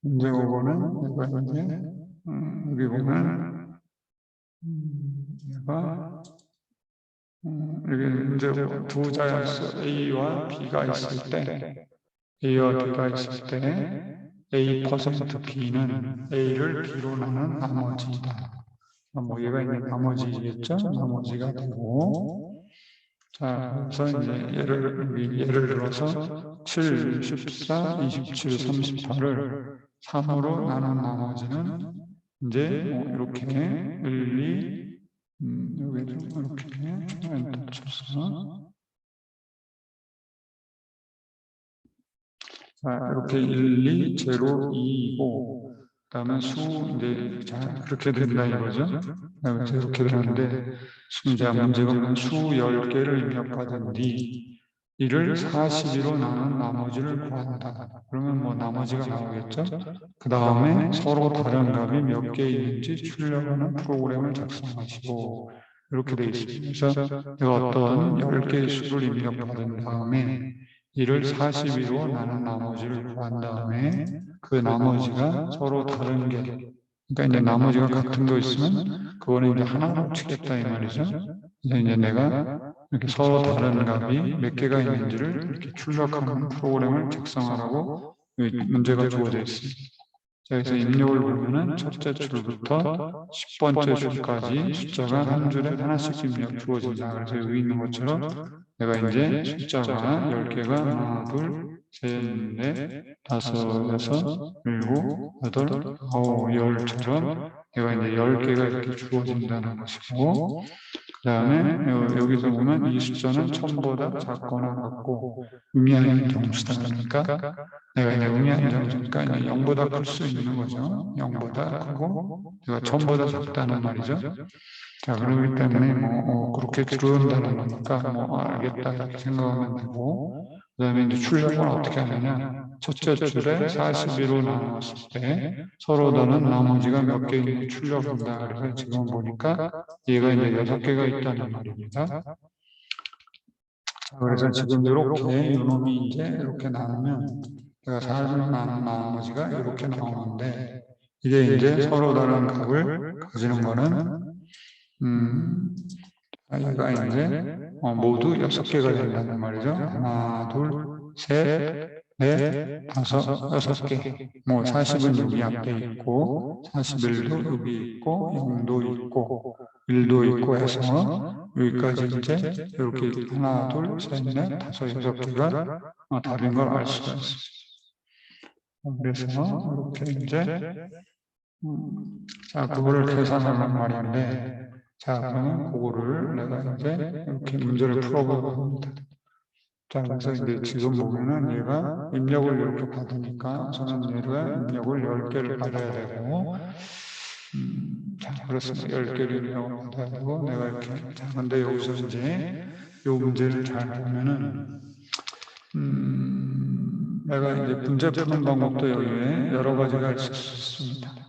문제 5번은 내가 이제 여기 보면 얘가 여기 문제 2 자연수 A와 B가 있을 때 A와 B가 있을 때 A%B는 A를 B로 나눈 나머지이다. 뭐 얘가 있는 나머지겠죠? 나머지가 되고 자, 그래서 이제 예를 들어서 7, 14, 27, 38을 3으로 나눈 나머지는 이제 뭐 이렇게 1, 2, 여기 좀 이렇게 엔터 쳐서 자, 이렇게 1, 2, 0, 2, 5 그다음에 수 이제 자 그렇게 된다 이거죠. 그다음에 이렇게 되는데 이제 문제가 뭐냐면 수 10개를 입력받은 뒤 이를 42로 나눈 나머지를 구한다. 그러면 뭐 나머지가 나오겠죠. 그 다음에 서로 다른 값이 몇 개 있는지 출력하는 프로그램을 작성하시고 이렇게 되어 있습니다. 그래서 내가 어떤 10개의 수를 입력받은 다음에 이를 42로 나눈 나머지를 구한 다음에 그 나머지가 서로 다른 게 그러니까 이제 나머지가 같은 거 있으면 그거는 이제 하나로 치겠다 이 말이죠. 이제 내가 이렇게 서로 다른 값이 몇 개가 있는지를 이렇게 출력하는 프로그램을 작성하라고 문제가 주어져 있습니다. 자, 그래서 입력을 보면은 첫째 줄부터 10번째 줄까지 숫자가 한 줄에 하나씩 입력 주어진다. 그래서 여기 있는 것처럼 내가 이제 숫자가 10개가 하나, 둘, 셋, 넷, 다섯, 여섯, 일곱, 여덟, 아홉, 열처럼 내가 이제 10개가 이렇게 주어진다는 것이고 그 다음에 여기서 보면 이 숫자는 1000보다 작거나 같고 의미하는 정수다 그러니까 내가 이제 의미하는 정수니까 0보다 클 수 있는 거죠. 0보다 크고 내가 1000보다 작다는 말이죠. 자, 그렇기 때문에 그렇게 들어온다는 거니까 알겠다 이렇게 생각하면 되고 그 다음에 이제 출력은 어떻게 하느냐 첫째 줄에 42로 나눴을 때 서로 다른 나머지가 몇 개 있는지 출력한다. 그래서 지금 보니까 얘가 이제 6개가 있다는 말입니다. 자, 그래서 지금 이렇게 요놈이 이제 이렇게 나누면 내가 4로 나눈 나머지가 이렇게 나오는데 이게 이제 서로 다른 값을 가지는 거는 이가 이제 모두 6개가 된다는 말이죠. 하나, 둘, 셋, 넷, 다섯, 6개. 뭐 40은 여기 앞에 있고 41도 여기 있고 0도 있고 1도 있고 해서 여기까지 이제 이렇게 하나, 둘, 셋, 넷, 다섯, 6개가 답인 걸 알 수가 있습니다. 그래서 이렇게 이제 자, 그거를 계산하는 말인데, 자, 그러면 그거를 내가 이제 이렇게 문제를 풀어보려고 합니다. 자, 그래서 이제 지금 보면은 얘가 입력을 이렇게 받으니까 저는 얘가 입력을 10개를 받아야 되고, 자, 그렇습니다. 10개를 입력을 받아야 되고, 내가 이렇게, 자, 근데 여기서 이제 이 문제를 잘 보면은, 내가 이제 문제 푸는 방법도 여기에 여러 가지가 있을 수 있습니다.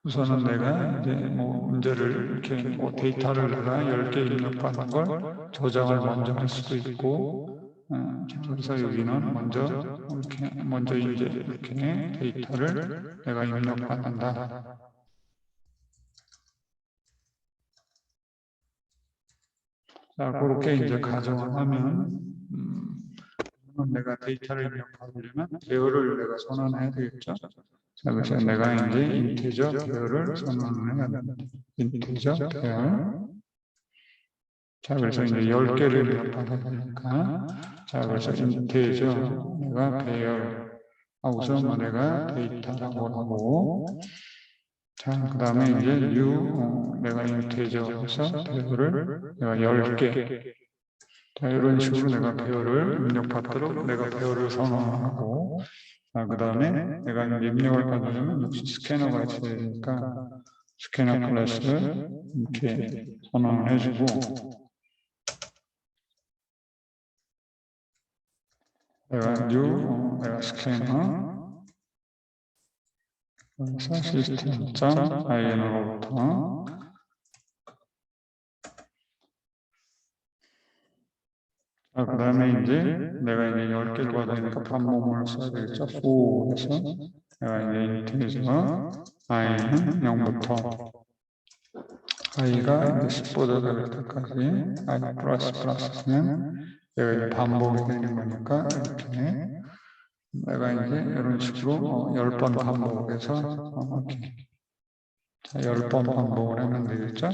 우선은 내가 이제 뭐 문제를 이렇게 뭐 데이터를 내가 10개 입력받은 걸 저장을 먼저 할 수도 있고, 그래서 여기는 먼저 이제 이렇게 데이터를 내가 입력받는다. 자, 그렇게 이제 가정을 하면, 내가 데이터를 입력받으려면 배열을 내가 선언해야 되겠죠. 자, 그래서 내가 이제 인티저 배열을 선언해야 됩니다. 인티저 배열. 자, 그래서 이제 10개를 입력받아야 되니까. 자, 그래서 인티저 내가 배열. 우선 뭐 내가 데이터라고 하고. 자, 그 다음에 이제 new, 내가 인티저에서 배열을 내가 10개. 자, 이런 식으로 내가 배열을 입력받도록 내가 배열을 선언하고, 자, 그 다음에 내가 입력을 받으려면 역시 스캐너가 있어야 되니까 스캐너 클래스 이렇게 선언을 해주고, 내가 내가 스캐너 그래서 시스템.in으로부터 그 다음에 이제 내가 이제 10개를 받으니까 반복문을 써야 되겠죠. for에서 내가 이제 인트에서 i는 0부터 i가 이제 10보다 될 때까지 i 플러스면 내가 이제 반복이 되는 거니까 이렇게 내가 이제 이런 식으로 10번 반복해서 이렇게 10번 반복을 하면 되겠죠.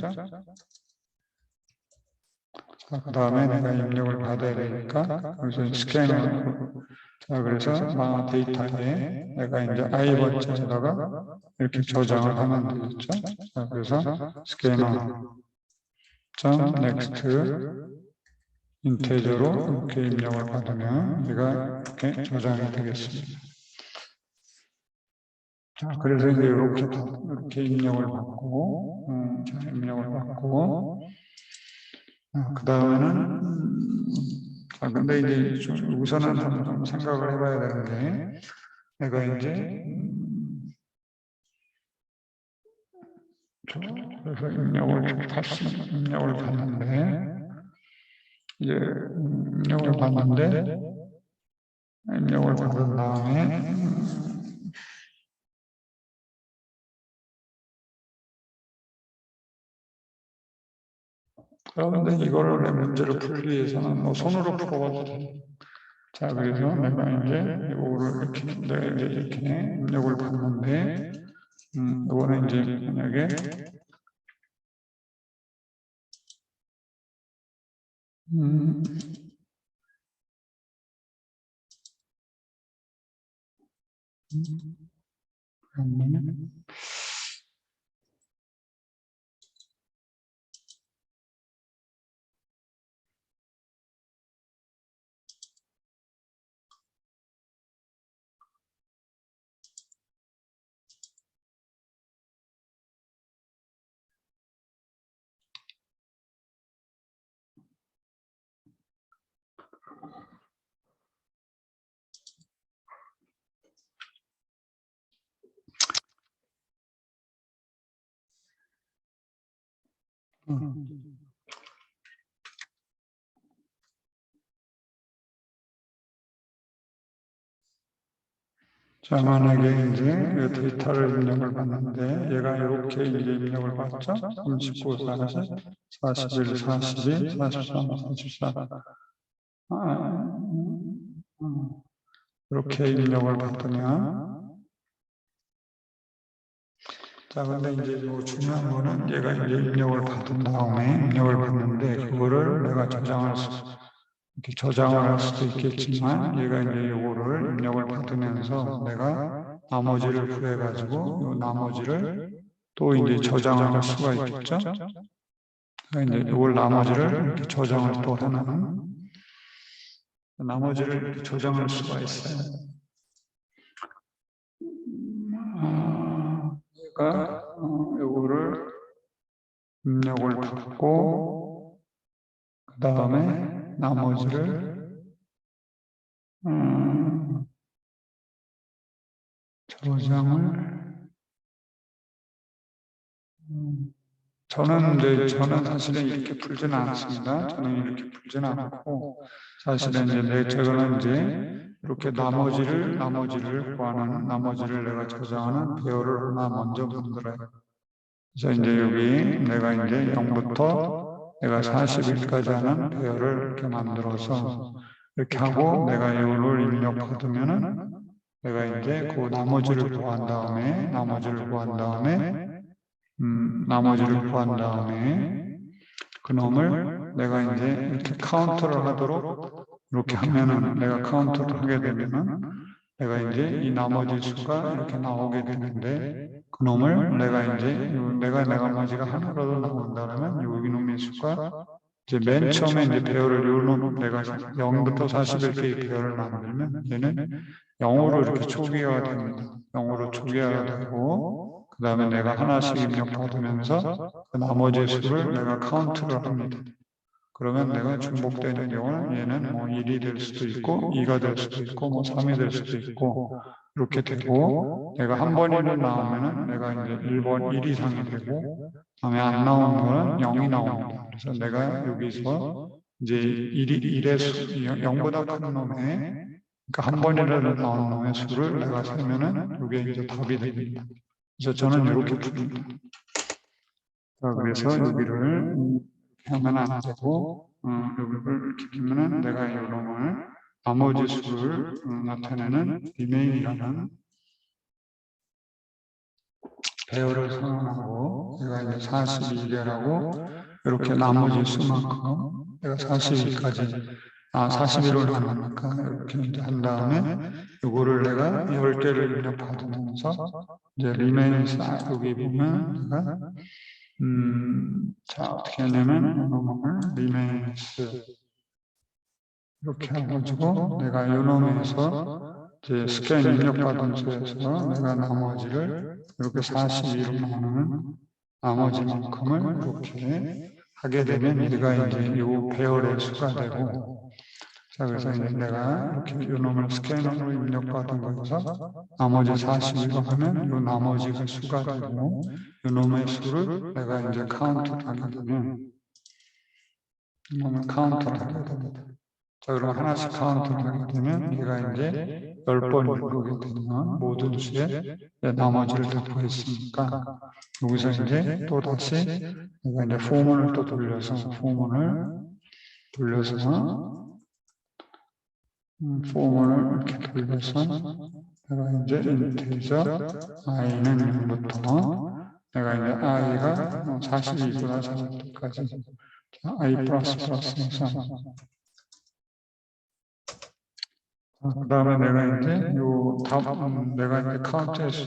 그 다음에 내가 입력을 받아야 되니까 그래서 스캐너 자 그래서 데이터에 내가 이제 i버전에다가 이렇게 저장을 하면 되겠죠. 자 그래서 스캐너 next 인테저로 이렇게 입력을 받으면 얘가 이렇게 저장이 되겠습니다. 자 그래서 이제 이렇게 입력을 받고 자 입력을 받고 그 다음에는 근데 이제 우선은 좀 생각을 해봐야 되는데 내가 이제 그래서 입력을 받는데 이제 입력을 받은 다음에 그런데 이거를 내 문제를 풀기 위해서는 뭐 손으로 풀어봐도 돼. 자, 그래서 내가 이제 이거를 이렇게 입력을 받는데, 이거는 이제 만약에, 자, 만약에 이제 데이터를 입력을 받는데 얘가 이렇게 이제 입력을 받죠? 39, 40, 41, 42, 43, 44. 이렇게 입력을 받으면, 자, 근데 이제 뭐 중요한 거는 얘가 이제 입력을 받은 다음에 입력을 받는데 그거를 내가 이렇게 저장을 할 수도 있겠지만 얘가 이제 요거를 입력을 받으면서 내가 나머지를 구해가지고 요 나머지를 또 이제 저장을 할 수가 있겠죠? 이제 이걸 나머지를 이렇게 저장을 또 하는 나머지를 이렇게 저장할 수가 있어요. 얘가 요거를 입력을 받고 그 다음에 나머지를 저장을 저는 사실은 이렇게 풀지는 않습니다. 저는 이렇게 풀지는 않고 사실은 이제 저거는 이제 이렇게 나머지를 구하는 나머지를 내가 저장하는 배열을 하나 먼저 만들어요. 그래서 이제 여기 내가 이제 0부터 내가 40일까지 하는 배열을 이렇게 만들어서 이렇게 하고 내가 이걸 입력받으면은 내가 이제 그 나머지를 구한 다음에 그놈을 내가 이제 이렇게 카운터를 하도록 이렇게 하면은 내가 카운터를 하게 되면은 내가 이제 이 나머지 수가 이렇게 나오게 되는데 그놈을 내가 이제 내가 나머지가 하나라도 나온다면 여기 놈의 수가 이제 맨 처음에 이제 배열을 요놈 내가 0부터 41개의 배열을 만들면 얘는 0으로 이렇게 초기화가 됩니다. 0으로 초기화가 되고 그 다음에 내가 하나씩 입력받으면서 그 나머지 수를 내가 카운트를 합니다. 그러면 내가 중복되는 경우는 얘는 뭐 1이 될 수도 있고 2가 될 수도 있고 뭐 3이 될 수도 있고 이렇게 되고 내가 한 번이라도 나오면은 내가 이제 1번 1 이상이 되고 다음에 안 나온 거는 0이 나옵니다. 그래서 내가 여기서 이제 1의 수, 0보다 큰 놈의 그러니까 한 번이라도 나온 놈의 수를 내가 세면은 이게 이제 답이 됩니다. 그래서 저는 이렇게 풉니다. 자, 그래서 여기를 하면 안 되고, 여기를 이렇게 끼면은 내가 이 놈을 나머지 수를 나타내는 리메인이라는 배열을 선언하고, 내가 이제 42개라고 이렇게 나머지 수만큼 내가 42까지 41을 하니까 이렇게 이제 한 다음에 이거를 내가 10개를 입력받으면서 이제 리메인스 여기 보면 내가 자, 어떻게 하냐면, 요놈을 리메인스 이렇게 해가지고, 내가 요놈에서 이제 스캔 입력받은 수에서 내가 나머지를 이렇게 42로 나누는 나머지만큼을 이렇게 하게 되면 얘가 이제 요 배열의 수가 되고, 자, 그래서 이제 내가 이렇게 요놈을 스캐너로 입력받은 거에서 나머지 42로 하면 요 나머지가 수가 되고, 요놈의 수를 내가 이제 카운트를 하게 되면, 요놈을 카운트를 하게 됩니다. 자, 그럼 하나씩 카운트를 하게 되면, 얘가 이제 10번 누르게 되면 모든 수에 나머지를 다 구했으니까, 여기서 이제 또 다시 내가 이제 포문을 또 돌려서, 포문을 이렇게 돌려서 내가 이제 인테저 i는 0부터 내가 이제 i가 42보다 작을 때까지 i 플러스에서 그 다음에 내가 이제 내가 이제 카운트했어.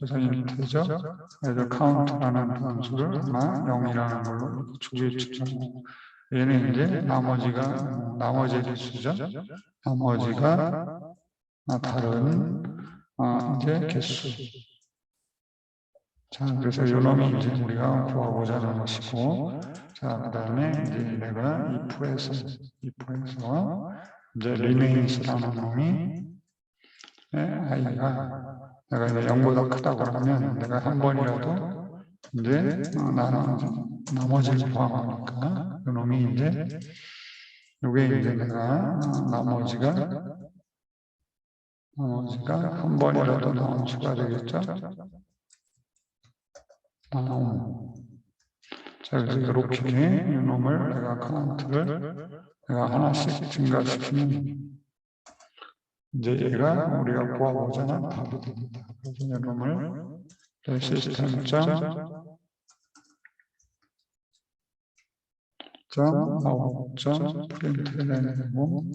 그래서 인테저 그래서 카운트라는 변수를 하나 0이라는 걸로 주겠죠. 얘는 이제 나머지 개수죠. 나머지가 다른 이제 개수. 자, 그래서 요 놈이 이제 우리가 구하고자 하는 것이고, 자, 그 다음에 이제 내가 if에서 이제 remains-라는 놈이 i가 내가 이제 0보다 크다고 하면 내가 한 번이라도 이제 나는 나머지를 구한 거니까 요 놈이 이제 요게 이제 내가 나머지가 나머지가 한 번이라도 나온 수가 되겠죠? 자, 그래서 이렇게 이놈을 내가 카운트를 내가 하나씩 증가시키면 이제 얘가 우리가 구하고자 답이 됩니다. 그래서 이놈을 시스템.점 프린트 내고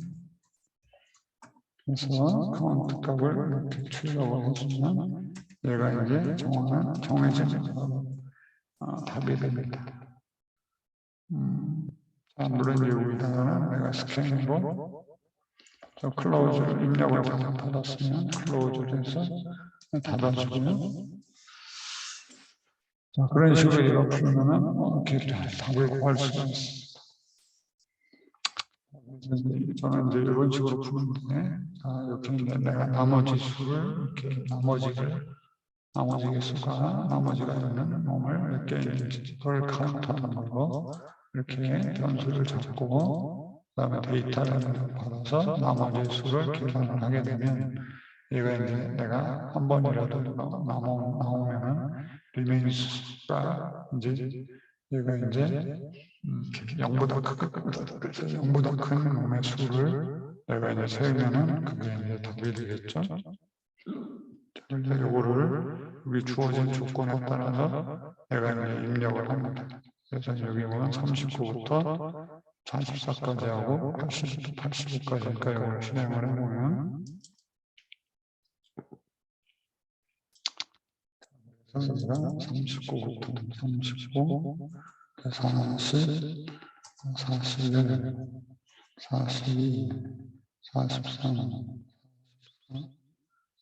그래서 카운트 값을 이렇게 출력을 해주면 얘가 이제 정해진 답이 됩니다. 자, 물론 여기다가는 내가 스캔으로 저 클로즈를 입력을 받았으면 클로즈를 해서 닫아주고요. 자, 그런 식으로 이거 풀면은 이렇게 답을 구할 수가 있습니다. 저는 이제 이런 식으로 푸는데, 이렇게 이제 내가 나머지 수를 이렇게 나머지 개수가 나머지가 있는 놈을 이렇게 그걸 카운트하는 걸로 이렇게 변수를 잡고 그다음에 데이터를 받아서 나머지 수를 계산을 하게 되면 얘가 이제 내가 한 번이라도 나오면은 리메인수가 이제 얘가 이제 0보다 그래서 0보다 큰 놈의 수를 내가 이제 세우면은 그게 이제 답이 되겠죠. 그래서 요거를 여기 주어진 조건에 따라서 내가 이제 입력을 합니다. 그래서 여기 보면 39부터 44까지 하고 80부터 85까지니까 이걸 실행을 해보면 그래서 우리가 39부터 39, 40, 41, 42, 43,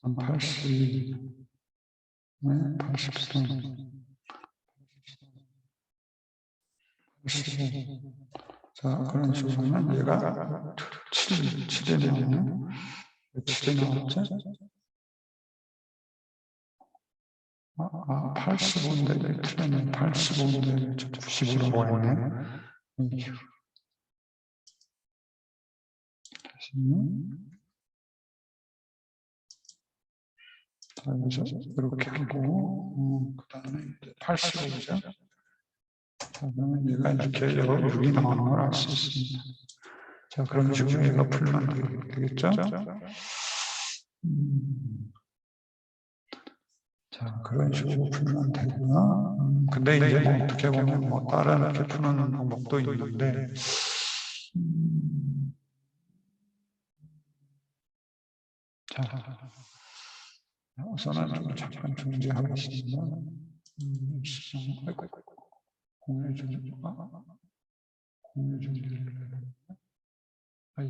82, 83, 85. 자, 그런 식으로 하면 얘가 7에 나오네. 7에 나왔죠? 85인데, 틀렸네. 85인데, 90으로 보이네. 자, 여기서 이렇게 하고, 그 다음에 85죠? 자, 그러면 얘가 이렇게 6이 나오는 걸 알 수 있습니다. 자, 그런 식으로 얘가 풀면 되겠죠? 자, 그런 식으로 풀면 되고요. 근데 이제 뭐 어떻게 보면 뭐 다른 이렇게 푸는 방법도 있는데, 자, 우선은 좀 잠깐 중지하겠습니다. 공유 중지를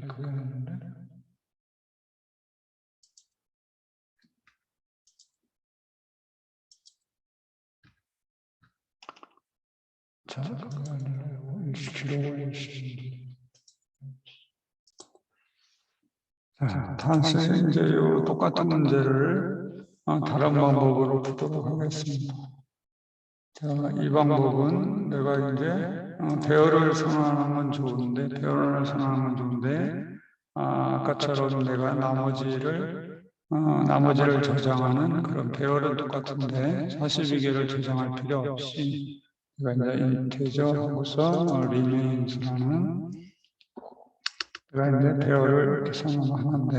그거 했는데. 자, 다시 이제 이 똑같은 문제를 다른 방법으로 풀도록 하겠습니다. 자, 이 방법은 내가 이제 배열을 선언하는 건 좋은데, 아까처럼 내가 나머지를 저장하는 그런 배열은 똑같은데 42개를 저장할 필요 없이 내가 이제 인티저 하고서 remains 내가 이제 배열을 이렇게 선언하는데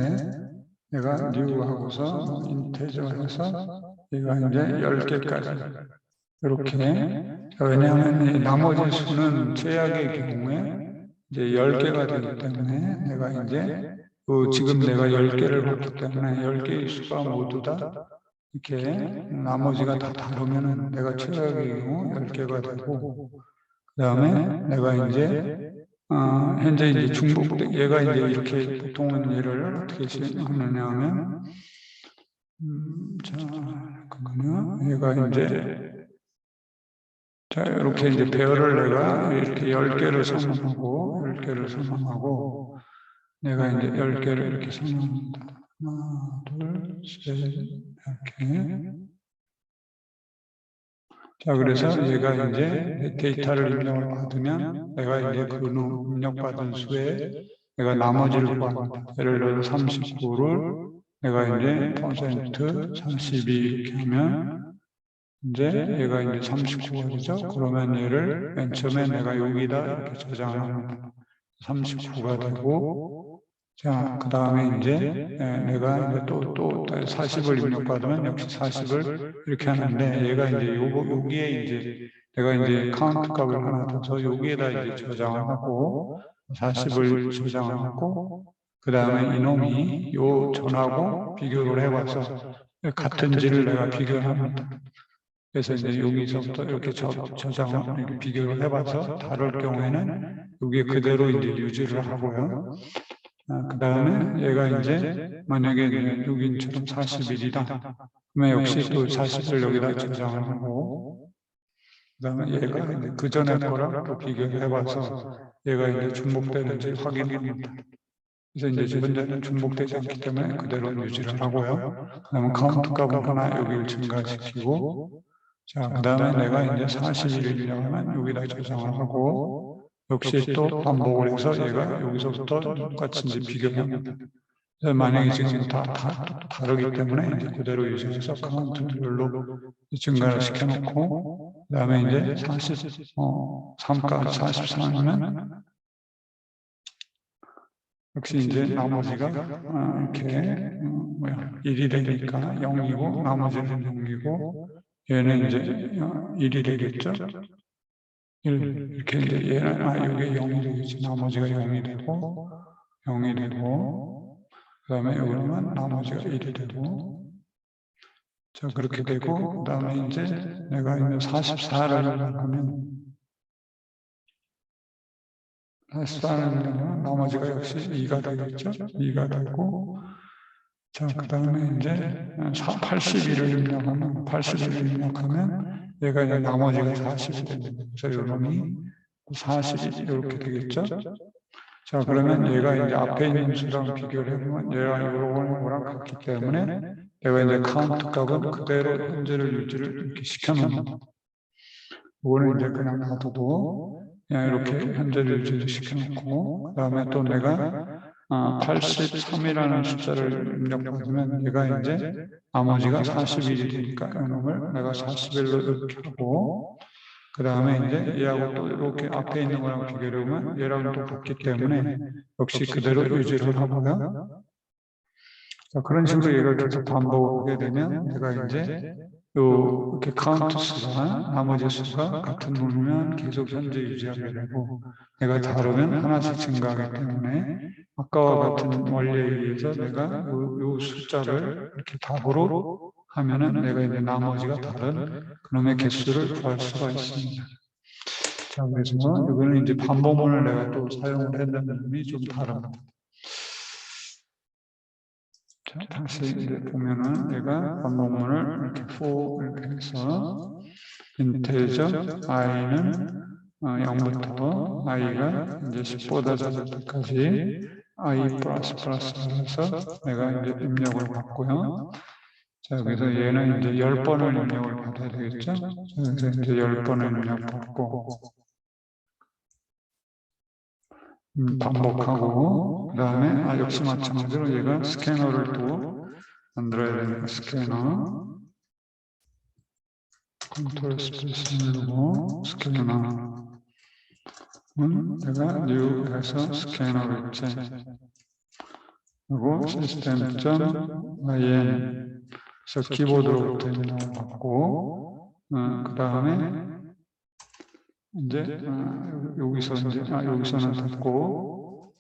내가 new 하고서 인티저 해서 내가 이제 10개까지 이렇게 왜냐하면 나머지 수는 최악의 경우에 이제 10개가 되기 때문에 내가 이제 지금 내가 10개를 봤기 때문에 10개의 수가 모두 다 이렇게 나머지가 다 다르면 내가 최악의 경우 10개가 되고 그 다음에 내가 이제 현재 이제 중복 얘가 이제 이렇게 보통은 얘를 어떻게 하느냐 하면 자 그러면 얘가 이제 자 이렇게 이제 배열을 내가 이렇게 10개를 선언하고 내가 이제 10개를 이렇게 선언합니다. 하나, 둘, 셋, 이렇게. 자, 그래서 얘가 이제 데이터를 입력을 받으면 내가 이제 그 입력받은 수에 내가 나머지를 구합니다. 예를 들어서 39를 내가 이제 퍼센트 32 이렇게 하면 이제 얘가 이제 39가 되죠. 그러면 얘를 맨 처음에 내가 여기다 이렇게 저장을 합니다. 39가 되고, 자, 그 다음에 이제 내가 이제 또 40을 입력받으면 역시 40을 이렇게 하는데, 얘가 이제 여기에 이제 내가 이제 카운트 값을 하나 둬서 여기에다 이제 저장을 하고 40을 저장을 하고, 그 다음에 이놈이 요 전하고 비교를 해봐서 같은지를 내가 비교를 합니다. 그래서 이제 여기서부터 이렇게 저장을 이렇게 비교를 해봐서 다를 경우에는 여기에 그대로 이제 유지를 하고요. 그 다음에 얘가 이제 만약에 이제 여기처럼 41이다. 그러면 역시 또 40을 여기다 저장을 하고, 그 다음에 얘가 이제 그 전에 거랑 또 비교를 해봐서 얘가 이제 중복되는지 확인합니다. 그래서 이제 현재는 중복되지 않기 때문에 그대로 유지를 하고요. 그 다음에 카운트 값을 하나 여기를 증가시키고, 자, 그 다음에 내가 이제 41을 입력하면 여기다 저장을 하고, 역시 또 반복을 해서 얘가 여기서부터 똑같이 이제 비교를 합니다. 그래서 만약에 지금 다 다르기 때문에 이제 그대로 유지해서 카운트별로 증가를 시켜놓고, 그 다음에 이제 43까지 44면 역시 이제 나머지가 이렇게 1이 되니까 0이고 나머지는 0이고 얘는 이제 1이 되겠죠? 1 이렇게 이제 얘는 이게 0이 되겠지. 나머지가 0이 되고 0이 되고 그 다음에 여기는 나머지가 1이 되고 자 그렇게 되고 그 다음에 이제 내가 이제 44를 하면 44는 나머지가 역시 2가 되겠죠? 2가 되고 자, 그 다음에 이제 81을 입력하면 얘가 이제 나머지가 40이 됩니다. 그래서 요놈이 40이 이렇게 되겠죠? 자, 그러면 얘가 이제 앞에 있는 수랑 비교를 해보면 얘가 요거랑 같기 때문에 얘가 이제 카운트 값은 그대로 현재를 유지를 이렇게 시켜놓는 이거는 이제 그냥 놔두고 그냥 이렇게 현재를 유지를 시켜놓고 그 다음에 또 내가 83이라는 숫자를 입력받으면 얘가 이제 나머지가 41이 되니까 이놈을 내가 41로 이렇게 하고 그 다음에 이제 얘하고 또 이렇게 앞에 있는 거랑 비교를 하면 얘랑 또 같기 때문에 역시 그대로 유지를 하고요. 자, 그런 식으로 얘를 계속 반복하게 되면 내가 이제 이렇게 카운트 수가 나머지 수가 같은 놈이면 계속 현재 유지하게 되고 내가 다르면 하나씩 증가하기 때문에 아까와 같은 원리에 의해서 내가 이 숫자를 이렇게 답으로 하면은 내가 이제 나머지가 다른 그놈의 개수를 구할 수가 있습니다. 자, 그래서 이거는 이제 반복문을 내가 또 사용을 했다는 점이 좀 다릅니다. 자, 다시 이제 보면은 얘가 반복문을 이렇게 for 이렇게 해서 인테저 i는 0부터 i가 이제 10보다 작을 때까지 i 플러스 플러스를 해서 내가 이제 입력을 받고요. 자, 그래서 얘는 이제 10번을 입력을 받아야 되겠죠? 그래서 이제 10번을 입력받고 반복하고 그 다음에 역시 마찬가지로 얘가 스캐너를 또 만들어야 되니까 스캐너 컨트롤 스페이스 누르고 스캐너 내가 new 해서 스캐너를 있지 그리고 system.in 그래서 키보드로부터 입력을 받고 그 다음에 이제 여기서는 됐고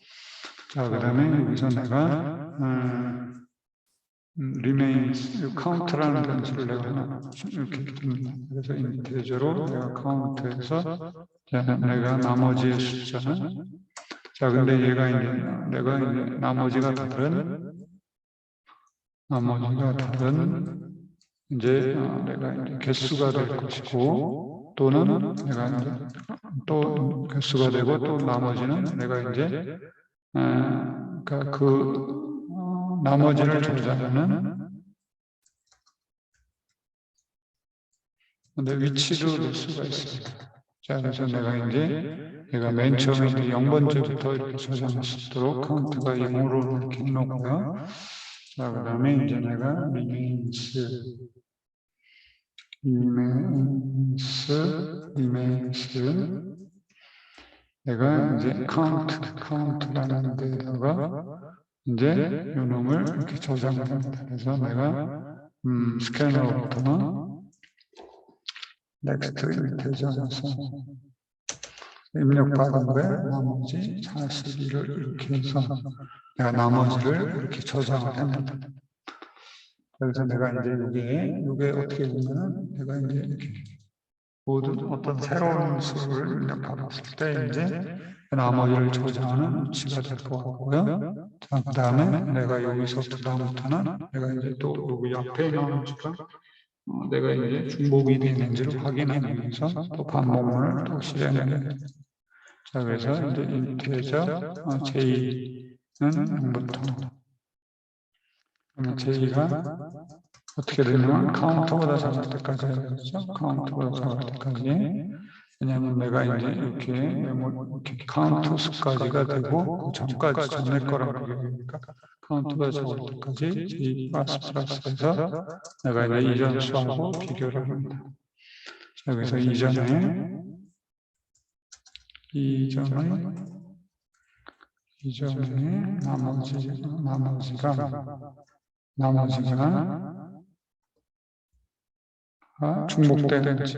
자 그 다음에 여기서 내가 remains count라는 변수를 내가 하나 이렇게 줍니다. 그래서 인티저로 내가 카운트해서 내가 나머지의 숫자는 자 근데 얘가 이제 내가 이제 나머지가 다른 이제 내가 이제 개수가 될 것이고 또는 내가 이제 또 개수가 되고 또 나머지는 내가 이제 그러니까 나머지를 저장하는 근데 위치도 될 수가 있습니다. 자, 그래서 내가 이제 얘가 맨 처음에 이제 0번째부터 이렇게 저장할 수 있도록 카운트가 0으로 이렇게 해놓고요. 자, 그 다음에 이제 내가 remains 내가 이제 카운트라는 데다가 이제 요놈을 이렇게 저장을 합니다. 그래서 내가 스캐너부터 넥스트 인테저에서 입력받은 거에 나머지 42를 이렇게 해서 내가 나머지를 이렇게 저장을 합니다. 그래서 내가 이제 이게 어떻게 보면은 내가 이제 이렇게 모든 어떤 새로운 수를 입력받았을 때 이제 나머지를 저장하는 위치가 될 것 같고요. 자, 그 다음에 내가 여기서부터 다음부터는 내가 이제 또 여기 옆에 있는 수가 내가 이제 중복이 되는지를 확인하기 위해서 또 반복문을 또 실행해야 돼요. 자, 그래서 이제 인테저 J는 0부터 그러면 J가 어떻게 되냐면 카운트보다 작을 때까지 해야겠죠. 카운트보다 작을 때까지. 왜냐하면 내가 이제 이렇게 카운트 수까지가 되고 그 전까지 전에 거랑 비교하니까 카운트보다 작을 때까지 J 플러스에서 내가 이제 이전 수하고 비교를 합니다. 자, 그래서 이전에 나머지가 중복되는지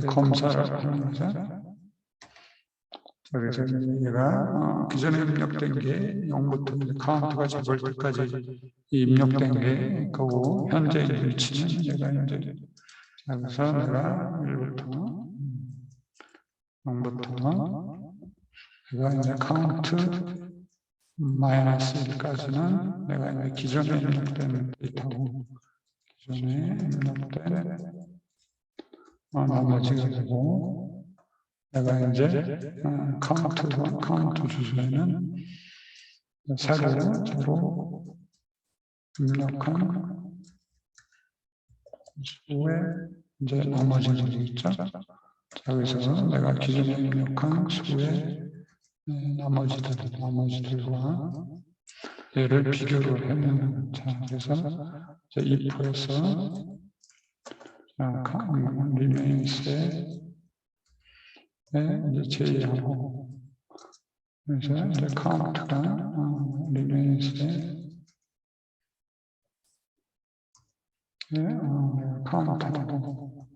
검사를 하는 거죠. 그래서 얘가 기존에 입력된 게 0부터 카운트가 적을 때까지 입력된 게 그거고 현재 위치는 얘가 이제 그래서 내가 1부터 0부터 내가 이제 카운트 마이너스 1까지는 내가 이제 기존에 입력된 데이터고 기존에 입력된 나머지가 되고 내가 이제 카운트 주소에는 새로 입력한 수에 이제 나머지가 되겠죠. 자, 그래서 내가 기존에 입력한 수의 나머지들과 얘를 비교를 해보면 자, 그래서 if에서 remains에 이제 J하고 그래서 이제 count랑 remains에 count하고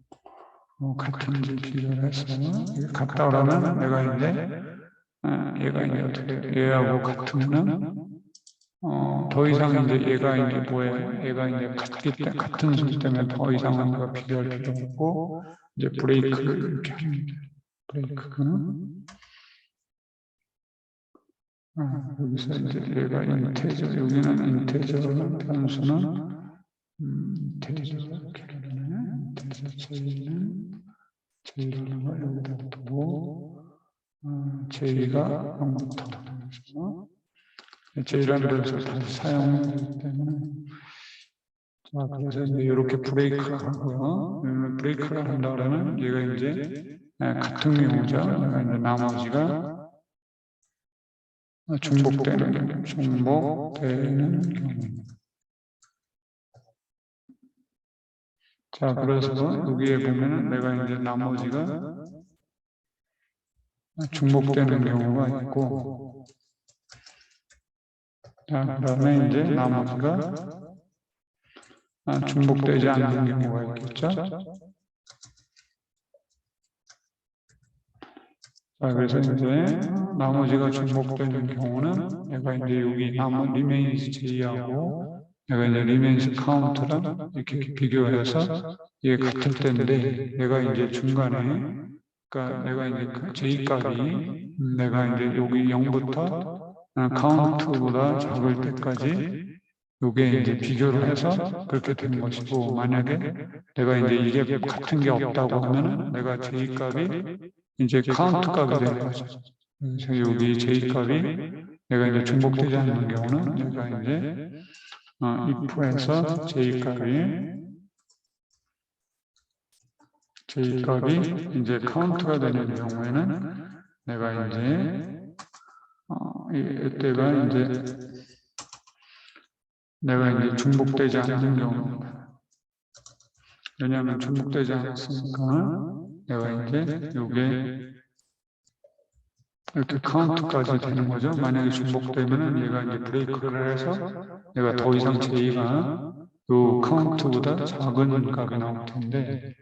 같은지 비교를 해서 이게 같다 그러면 내가 이제 얘가 이제 어떻게 얘하고 같으면은 더 이상 이제 얘가 이제 뭐예요? 얘가 이제 같은 수 때문에 더 이상은 내가 비교할 필요 없고 이제 브레이크를 이렇게 합니다. 브레이크는 여기서 이제 얘가 인테저 여기는 인테저는 변수는 인테저 J라는 걸 여기다 두고 J가 0부터 J라는 변수를 다시 사용해야 되기 때문에 자, 그래서 이제 이렇게 브레이크를 하고요. 브레이크를 한다 그러면 얘가 이제 같은 경우죠. 내가 이제 나머지가 중복되는 경우. 자, 그래서 여기에 보면은 내가 이제 나머지가 중복되는 경우가 있고, 자, 그 다음에 이제 나머지가 중복되지 않는 경우가 있겠죠. 자, 그래서 이제 나머지가 중복되는 경우는 내가 이제 여기 remains J하고 내가 이제 remains count랑 이렇게 비교해서 이게 같을 때인데 내가 이제 중간에 그러니까 내가 이제 그 J 값이 내가 이제 여기 0부터 count보다 작을 때까지 요게 이제 비교를 해서 그렇게 된 것이고 만약에 내가 이제 이게 같은 게 없다고 하면은 내가 J 값이 이제 카운트 값이 되는 거죠. 그래서 여기 J 값이 내가 이제 중복되지 않는 경우는 내가 이제 if에서 J 값이 이제 카운트가 되는 경우에는 내가 이제 이때가 이제 내가 이제 중복되지 않는 경우입니다. 왜냐하면 중복되지 않았으니까 내가 이제 이게 이렇게 카운트까지 되는 거죠. 만약에 중복되면은 얘가 이제 브레이크를 해서 내가 더 이상 제의가 요 카운트보다 작은 값이 나올 텐데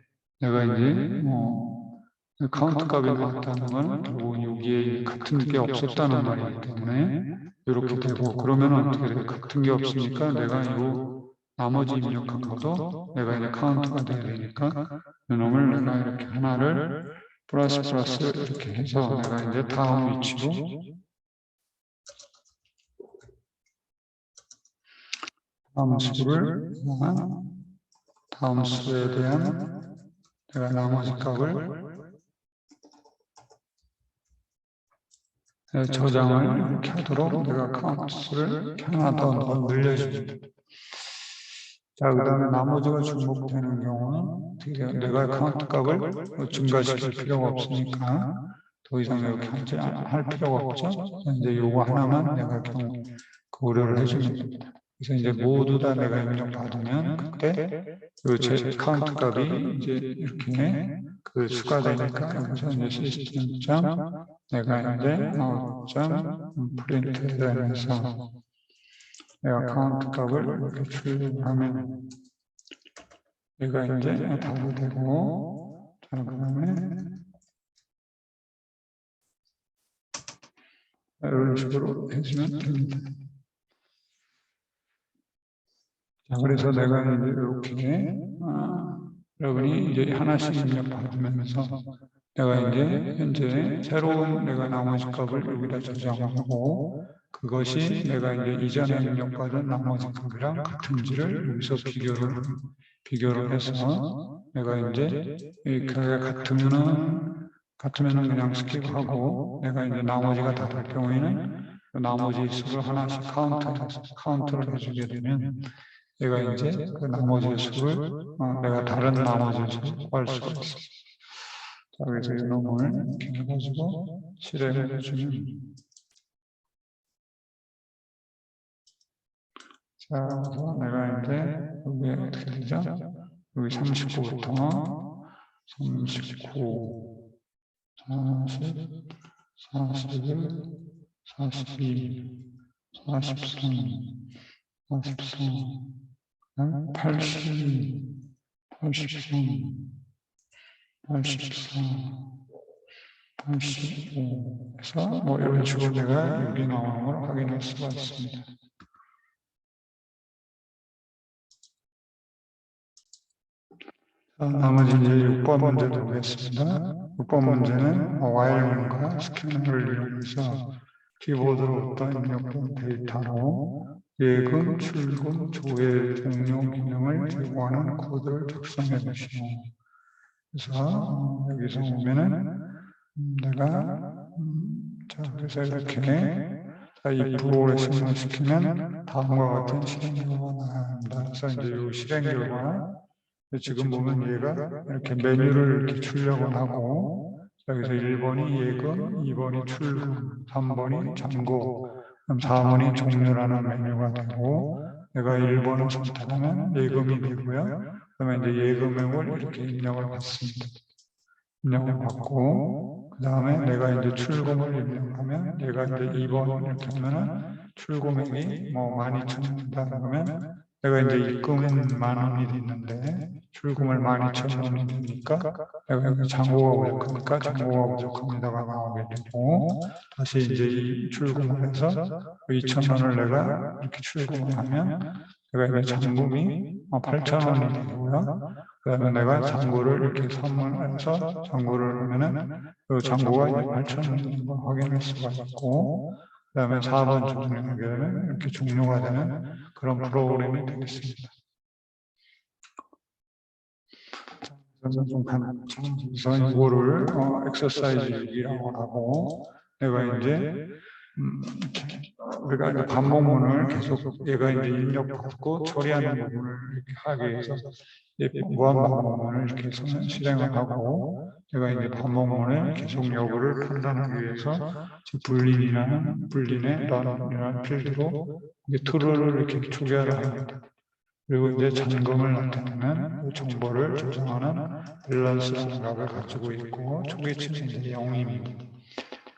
내가 이제 카운트 값이 나왔다는 건 결국 여기에 같은 게 없었다는 말이기 때문에 이렇게 되고 그러면 어떻게 돼요? 같은 게 없으니까 내가 이 나머지 입력한 것도 내가 이제 카운트가 돼야 되니까 이놈을 내가 이렇게 하나를 플러스 이렇게 해서 내가 이제 다음 위치로 다음 수를 다음 수에 대한 내가 나머지 값을 저장을 이렇게 하도록 내가 카운트 수를 하나 더 늘려줍니다. 자, 그 다음에 나머지가 중복되는 경우는 내가 카운트 값을 증가시킬 필요가 없으니까 더 이상 이렇게 할 필요가 없죠. 이제 요거 하나만 내가 고려를 해주면 됩니다. 그래서 이제 모두 다 내가 입력받으면 그때 제 카운트 값이 이제 이렇게 그 수가 되니까 여기서 이제 시스템 점 내가 이제 프린트 되면서 내가 카운트 값을 이렇게 출력하면 얘가 이제 답이 되고 자 그다음에 이런 식으로 해주면 됩니다. 자, 그래서 내가 이제 이렇게 여러분이 이제 하나씩 입력 받으면서 내가 이제 현재 새로운 내가 나머지 값을 여기다 저장하고 그것이 내가 이제 이전에 입력받은 나머지 값이랑 같은지를 여기서 비교를 해서 내가 이제 그게 같으면은 그냥 스킵하고 내가 이제 나머지가 다를 경우에는 나머지 수를 하나씩 카운트를 해주게 되면 내가 이제 그 나머지 수를 내가 다른 나머지 수를 구할 수가 있습니다. 자, 그래서 이 놈을 이렇게 해가지고 실행을 해주면 자, 그래서 내가 이제 여기 어떻게 되죠? 여기 39부터 39, 40, 41, 42, 43, 44, 82, 83, 84, 85 해서 뭐 이런 식으로 내가 여기 나오는 걸 확인할 수가 있습니다. 나머지 이제 6번 문제도 보겠습니다. 6번 문제는 while과 스캐너를 이용해서 키보드로 어떤 입력된 데이터로 예금, 출금, 조회, 종료 기능을 제공하는 코드를 작성해 주시오. 그래서 여기서 보면은 내가 자 그래서 이렇게 이 프로그래밍을 시키면 다음과 같은 실행 결과가 나옵니다. 그래서 이제 이 실행 결과는 지금 보면 얘가 이렇게 메뉴를 이렇게 출력을 하고 여기서 1번이 예금, 2번이 출금, 3번이 잔고, 그럼 4번이 종료라는 메뉴가 되고 내가 1번을 선택하면 예금이 되고요. 그다음에 이제 예금액을 이렇게 입력을 받습니다. 입력을 받고 그 다음에 내가 이제 출금을 입력하면 얘가 이제 2번 이렇게 하면은 출금액이 뭐 12,000원이다 그러면 내가 이제 입금은 10,000원이 있는데 출금을 12,000원이 되니까 내가 여기 잔고가 부족하니까 잔고가 부족합니다가 나오게 되고 다시 이제 이 출금을 해서 2,000원을 내가 이렇게 출금을 하면 내가 이제 잔금이 8,000원이 되고요. 그 다음에 내가 잔고를 이렇게 선물해서 잔고를 하면은 그 잔고가 이제 8,000원인 걸 확인할 수가 있고 그 다음에 4번 종료하게 되면 이렇게 종료가 되는 그런 프로그램이 되겠습니다. 저는 좀 그래서 이거를 엑서사이즈 6이라고 하고 내가 이제 이렇게 우리가 이제 반복문을 계속 얘가 이제 입력받고 처리하는 부분을 이렇게 하기 위해서 무한 반복문을 이렇게 실행을 하고 제가 이제 반복문의 계속 여부를 판단하기 위해서 불린의 런이라는 필드로 true를 이렇게 초기화를 합니다. 그리고 이제 잔금을 나타내는 정보를 조정하는 밸런스라는 값을 가지고 있고 초기치는 이제 0입니다.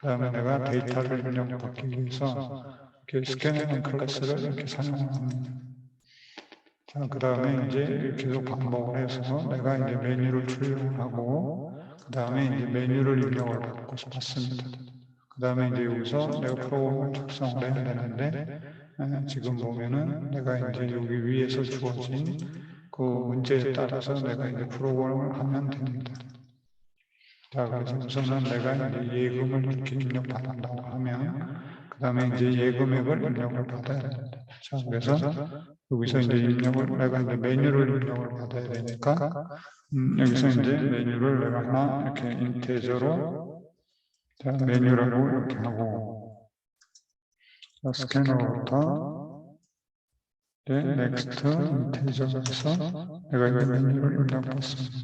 그 다음에 내가 데이터를 입력받기 위해서 이렇게 스캐너링 클래스를 이렇게 사용합니다. 자, 그 다음에 이제 계속 반복을 해서 내가 이제 메뉴를 출력을 하고 그 다음에 이제 메뉴를 입력을 받고 싶었습니다. 그 다음에 이제 여기서 내가 프로그램을 작성을 해야 되는데 지금 보면은 내가 이제 여기 위에서 주어진 그 문제에 따라서 내가 이제 프로그램을 하면 됩니다. 자, 그래서 우선은 내가 이제 예금을 이렇게 입력받는다고 하면 그 다음에 이제 예금액을 입력을 받아야 됩니다. 자, 그래서 여기서 이제 입력을 내가 이제 메뉴를 입력을 받아야 되니까 여기서 이제 메뉴를 내가 하나 이렇게 인테저로 자, 메뉴라고 이렇게 하고 자, 스캐너부터 넥스트 인테저에서 내가 이제 메뉴를 입력받습니다.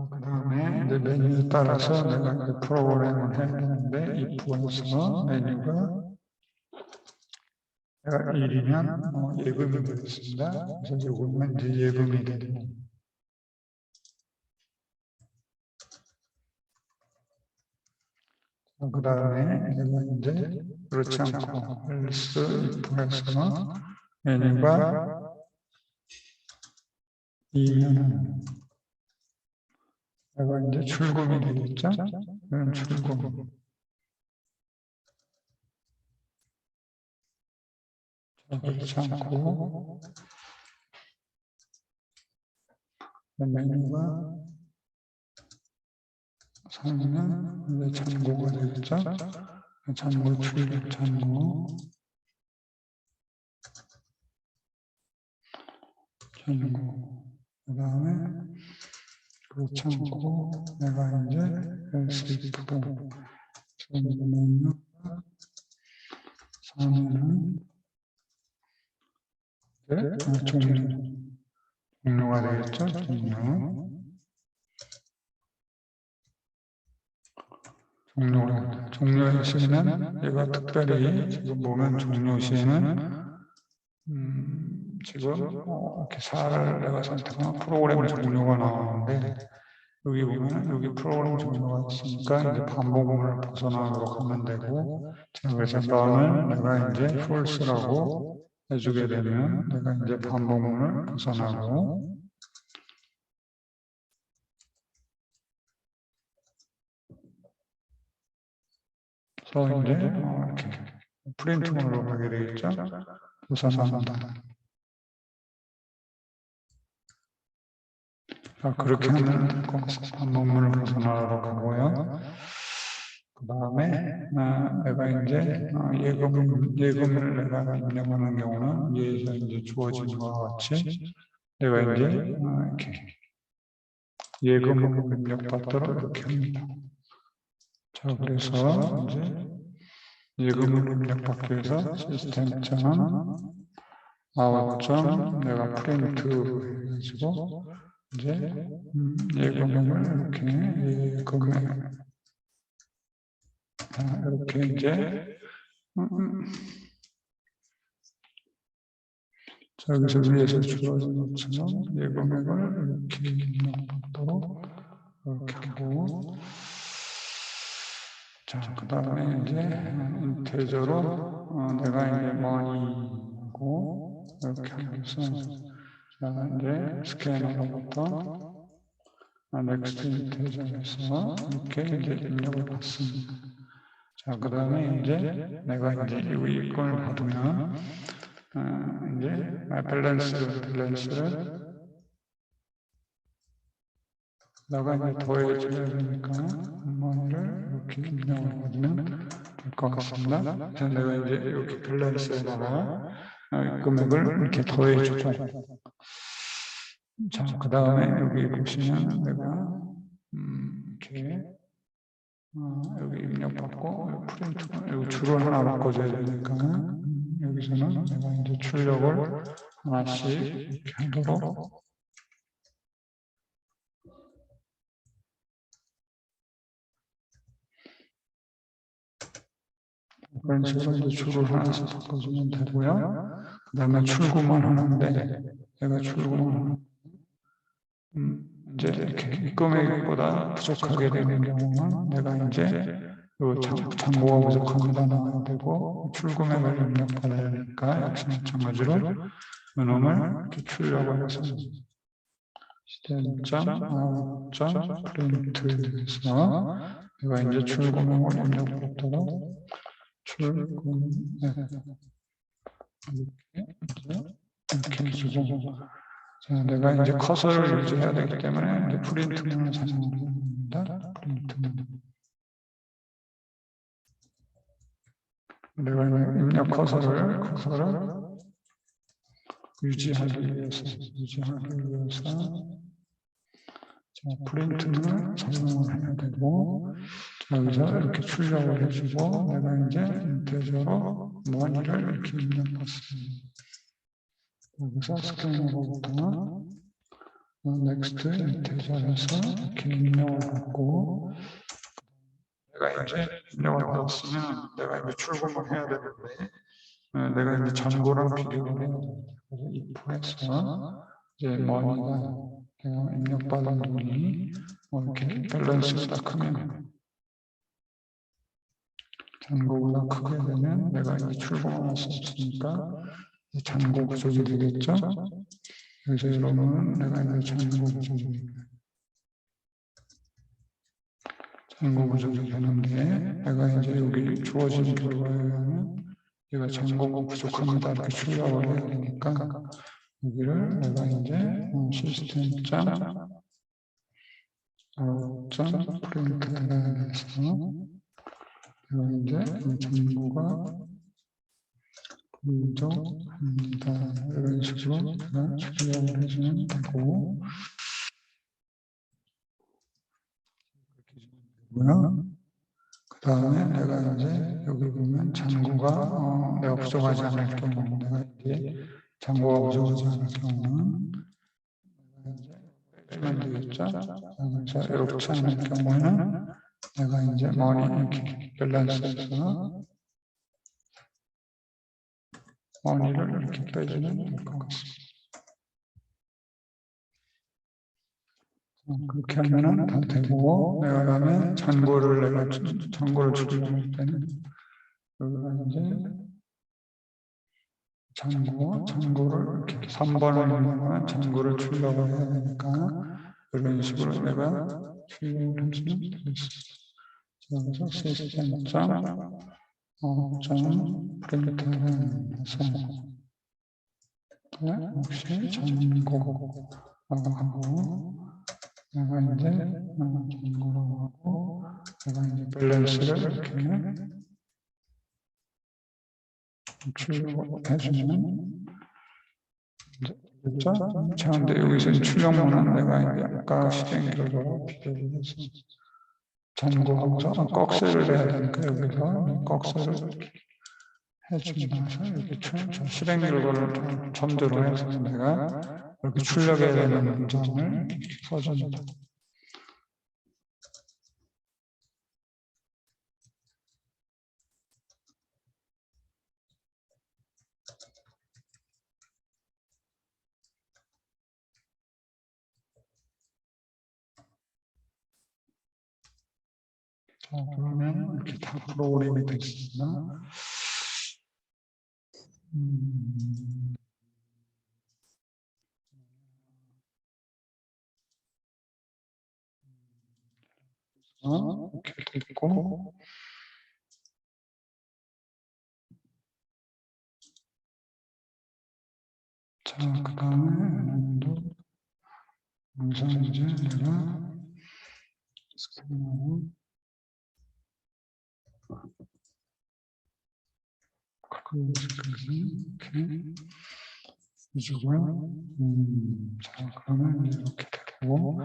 그 다음에 이제 메뉴에 따라서 내가 이제 프로그램을 해야 되는데 if에서 메뉴가 내가 1이면 예금이 되겠습니다. 그래서 요거는 이제 예금이 되고 그 다음에 내가 이제 그렇지 않고 else if에서 메뉴가 2면 내가 이제 출금이 되겠죠? 출금. 그렇지 않고 메뉴가 3면 이제 잔고가 되겠죠? 잔고 출력 잔고. 그 다음에 그렇지 않고 내가 이제 else 메뉴가 3은 종료가 되겠죠? 종료 시에는 얘가 특별히 지금 보면 종료 시에는 지금 이렇게 4를 내가 선택하면 프로그램 종료가 나오는데 여기 보면 여기 프로그램 종료가 있으니까 이제 반복문을 벗어나도록 하면 되고 자, 그래서 run을 내가 이제 false라고 해주게 되면 내가 이제 반복문을 벗어나고 그래서 이제 이렇게 프린트문으로 가게 되겠죠. 벗어난다. 자, 그렇게 하면 될 것 같습니다. 반복문을 벗어나도록 하고요. 그 다음에 내가 이제 예금을 내가 입력하는 경우는 위에서 이제 주어진 것과 같이 내가 이제 이렇게 예금을 입력받도록 이렇게 합니다. 자, 그래서 이제 예금을 입력받기 위해서 시스템.out. 내가 프린트 해가지고 이제 예금액을 이렇게 예금액 이렇게 이제 자, 여기서 위에서 주어진 것처럼 예금액을 이렇게 입력받도록 이렇게 하고 자, 그 다음에 이제 인테저로 내가 이제 money하고 이렇게 하면서 자, 이제 스캐너로부터 넥스트 인테저에서 이렇게 이제 입력을 받습니다. 자, 그 다음에 이제 내가 이제 이 입금을 받으면 이제 밸런스를 내가 이제 더해줘야 되니까 money를 이렇게 입력을 받으면 될 것 같습니다. 그래서 내가 이제 이렇게 밸런스에다가 금액을 이렇게 더해주고 자, 그 다음에 여기 보시면 내가 이렇게 여기 입력받고 프린트 여기 줄을 하나 바꿔줘야 되니까 여기서는 내가 이제 출력을 하나씩 이렇게 하도록 그런 식으로 이제 줄을 하나씩 바꿔주면 되고요. 그 다음에 출구만 하는데 내가 출구만 이제 이렇게 금액보다 부족하게 되는 경우는 내가 이제 잔고가 부족합니다 나와야 되고 출금액을 입력받아야 하니까 역시 마찬가지로 이놈을 이렇게 출력을 해서 시대점.out.print에서 내가 이제 출금액을 입력받도록 출금액 이렇게 해주고 자, 내가 이제 커서를 유지해야 되기 때문에 이제 프린트문을 사용을 합니다. 프린트문. 내가 입력 커서를 유지하기 위해서 자, 프린트문을 사용을 해야 되고 자, 여기서 이렇게 출력을 해주고 내가 이제 인테저로 머니를 이렇게 입력했습니다. 여기서 스캔으로부터 넥스트 인테저에서 이렇게 입력을 받고 내가 이제 입력을 받았으면 내가 이제 출금을 해야 되는데 내가 이제 잔고랑 비교를 해야 됩니다. 그래서 if에서 이제 머니가 내가 입력받은 돈이 이렇게 밸런스가 크면 잔고보다 크게 되면 내가 이제 출금을 할 수 없으니까 잔고 부족이 되겠죠. 그래서 여러분은 내가 이제 잔고 부족이 되는데 내가 이제 여기 주어진 결과에 의하면 내가 잔고가 부족합니다 이렇게 출력을 해야 되니까 여기를 내가 이제 시스템.프린트에 해서 내가 이제 잔고가 부족합니다 이런 식으로 내가 출력을 해주면 되고 그 다음에 내가 이제 여기 보면 잔고가 내가 부족하지 않을 경우 내가 이제 잔고가 부족하지 않을 경우는 해주면 되겠죠. 그래서 이렇지 않을 경우에는 내가 이제 머니 이렇게 밸런스에서 머니를 이렇게 빼주면 될 것 같습니다. 그렇게 하면은 다 되고 내가 그다음에 잔고를 출력할 때는 여기가 이제 잔고를 이렇게 3번을 입력하면 잔고를 출력을 해야 되니까 이런 식으로 내가 출력을 해주면 되겠습니다. 여기서 시스템.프린트를 해서 역시 잔고 하고 내가 이제 잔고로 하고 내가 이제 밸런스를 이렇게 출력해주면 되겠죠? 자, 근데 여기서 출력문은 내가 이제 아까 실행 결과로 비교를 해서 잔고하고서 꺽쇠를 해야 되니까 여기서 꺽쇠를 이렇게 해주면서 이렇게 실행 결과를 전제로 해서 내가 이렇게 출력해야 되는 문장을 이렇게 써줍니다. 자, 그러면 이렇게 다 프로그램이 됐습니다. 이렇게 됐고 자, 그 다음에 여기서 이제 내가 스캔하고 이렇게 자, 그러면 이렇게 되고,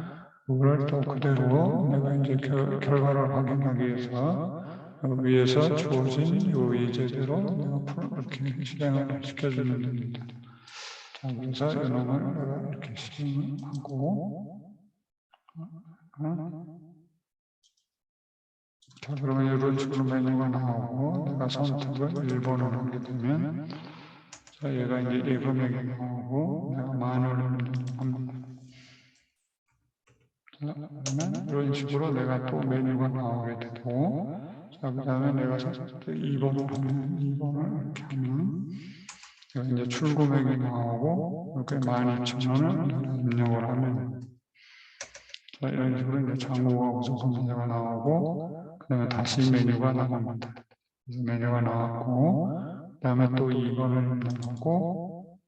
이걸 또 그대로 내가 이제 결과를 확인하기 위해서 위에서 주어진 이 예제대로 내가 이렇게 실행을 시켜주면 됩니다. 자, 그래서 이놈을 내가 이렇게 실행하고, 자, 그러면 이런 식으로 메뉴가 나오고, 내가 선택을 1번을 하게 되면, 자, 얘가 이제 예금액이 나오고, 내가 10,000원을 합니다. 자, 그러면 이런 식으로 내가 또 메뉴가 나오게 되고, 자, 그 다음에 내가 2번을 하면, 2번을 이렇게 하면, 이제 출금액이 나오고, 이렇게 12,000원을 입력을 하면, 자, 이런 식으로 이제 잔고가 우선 문제가 나오고, 그 다음에 다시 메뉴가 나옵니다. 메뉴가 나왔고, 그 다음에 또 2번을 입력하고,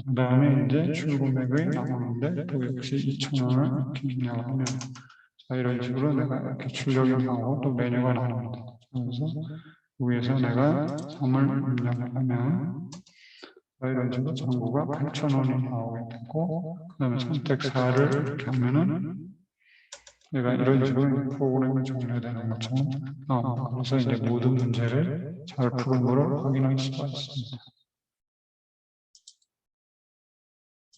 그 다음에 이제 출금액이 나오는데, 또 역시 2,000원을 이렇게 입력하면, 자, 이런 식으로 내가 이렇게 출력이 나오고, 또 메뉴가 나옵니다. 그래서 위에서 내가 3을 입력을 하면, 이런 식으로 잔고가 8,000원이 나오게 되고, 그 다음에 선택 4를 이렇게 하면은, 내가 이런 식으로 프로그램이 종료되는 것처럼 나옵니다. 그래서 이제 모든 문제를 잘 푸는 것을 확인할 수가 있습니다.